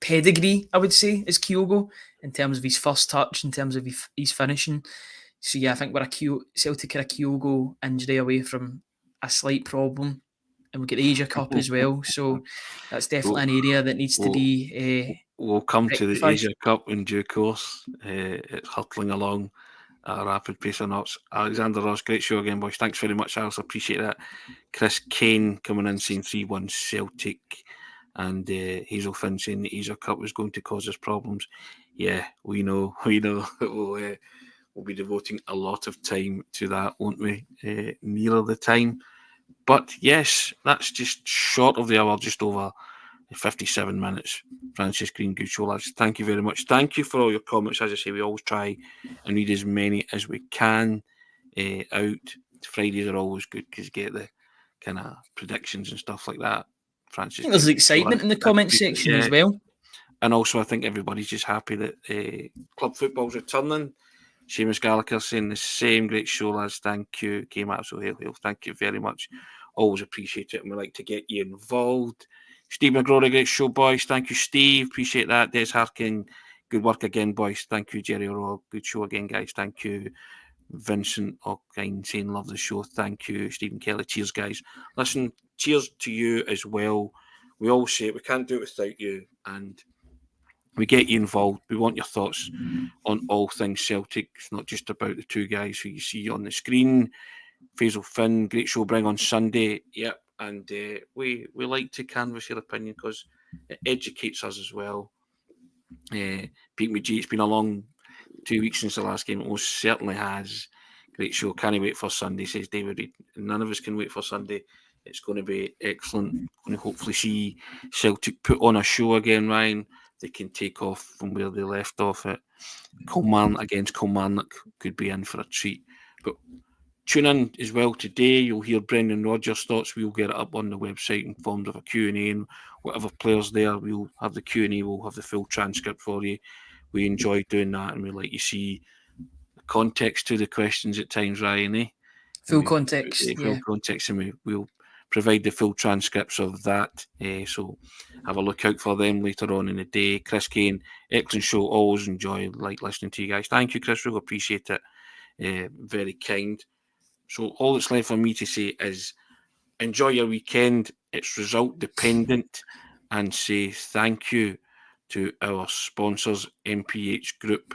pedigree, I would say, as Kyogo in terms of his first touch, in terms of his finishing. So yeah, I think Celtic are a Kyogo injury away from a slight problem, and we get the Asia Cup as well. So that's definitely an area that needs to be. We'll come to the Asia Cup in due course. It's hurtling along at a rapid pace or not. Alexander Ross, great show again, boys. Thanks very much, Alice. I appreciate that. Chris Kane coming in saying 3-1 Celtic. And Hazel Finn saying the Asia Cup was going to cause us problems. Yeah, we know. We'll be devoting a lot of time to that, won't we? Nearer the time. But yes, that's just short of the hour, just over 57 minutes. Francis Green, good show, lads. Thank you very much. Thank you for all your comments. As I say, we always try and read as many as we can out. Fridays are always good because you get the kind of predictions and stuff like that. Francis, I think there's excitement in the comment section as well. And also, I think everybody's just happy that club football's returning. Seamus Gallagher saying the same. Great show, lads. Thank you. Came out so hail. Thank you very much. Always appreciate it, and we like to get you involved. Steve McGrory, great show, boys. Thank you, Steve. Appreciate that. Des Harkin, good work again, boys. Thank you, Jerry O'Rourke. Good show again, guys. Thank you. Vincent O'Kine saying love the show. Thank you, Stephen Kelly. Cheers, guys. Listen, cheers to you as well. We all say it. We can't do it without you, and we get you involved. We want your thoughts on all things Celtic. It's not just about the two guys who you see on the screen. Faisal Finn, great show, bring on Sunday. Yep, and we like to canvass your opinion because it educates us as well. Pete McGee, it's been a long 2 weeks since the last game. It most certainly has. Great show. Can't wait for Sunday, says David Reid. None of us can wait for Sunday. It's going to be excellent. Going to hopefully see Celtic put on a show again, Ryan. They can take off from where they left off at against Kilmarnock. Could be in for a treat. But tune in as well today. You'll hear Brendan Rodgers' thoughts. We'll get it up on the website in form of a Q&A, and whatever players there, we'll have the Q&A. We'll have the full transcript for you. We enjoy doing that, and we like you see the context to the questions at times, Ryan. Full context, full context, and we'll provide the full transcripts of that. So have a look out for them later on in the day. Chris Kane, excellent show. Always enjoy listening to you guys. Thank you, Chris. Really appreciate it. Very kind. So all that's left for me to say is enjoy your weekend. It's result dependent, and say thank you to our sponsors, MPH Group.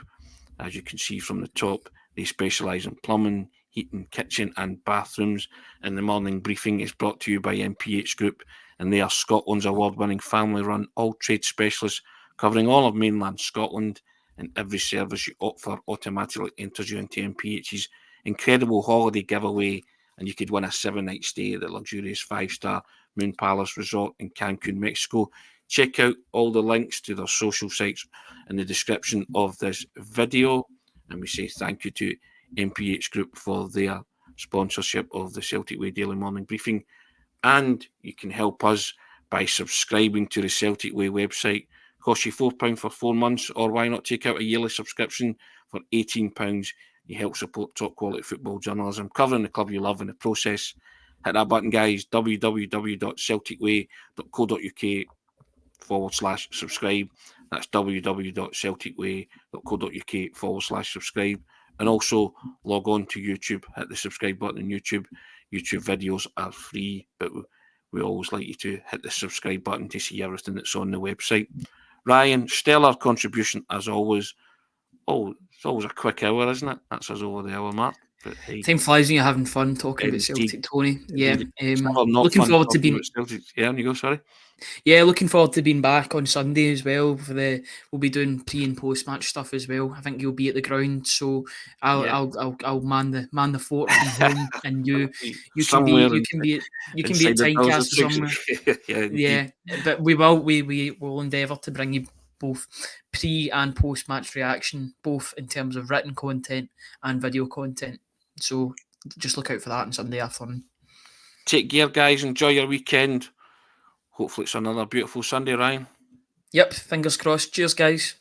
As you can see from the top, they specialise in plumbing, heating, kitchen and bathrooms. And the morning briefing is brought to you by MPH Group, and they are Scotland's award-winning family-run all-trade specialists covering all of mainland Scotland, and every service you opt for automatically enters you into MPH's incredible holiday giveaway and you could win a 7-night stay at the luxurious 5-star Moon Palace Resort in Cancun, Mexico. Check out all the links to their social sites in the description of this video. And we say thank you to MPH Group for their sponsorship of the Celtic Way Daily Morning Briefing. And you can help us by subscribing to the Celtic Way website. Costs you £4 for 4 months, or why not take out a yearly subscription for £18? You help support top quality football journalism, covering the club you love in the process. Hit that button, guys, www.celticway.co.uk/subscribe. That's www.celticway.co.uk/subscribe. And also log on to YouTube, hit the subscribe button on YouTube. YouTube videos are free, but we always like you to hit the subscribe button to see everything that's on the website. Ryan, stellar contribution as always. Oh, it's always a quick hour, isn't it? That's us over the hour mark. But hey, time flies when you're having fun talking about Celtic, Tony. Yeah, looking forward to being. Yeah, you go. Sorry. Yeah, looking forward to being back on Sunday as well. We'll be doing pre and post match stuff as well. I think you'll be at the ground, so I'll man the fort from home, and you can be at Tynecastle somewhere. Yeah, but we will endeavour to bring you both pre and post match reaction, both in terms of written content and video content. So just look out for that on Sunday afternoon. Take care, guys. Enjoy your weekend. Hopefully it's another beautiful Sunday, Ryan. Yep, fingers crossed. Cheers, guys.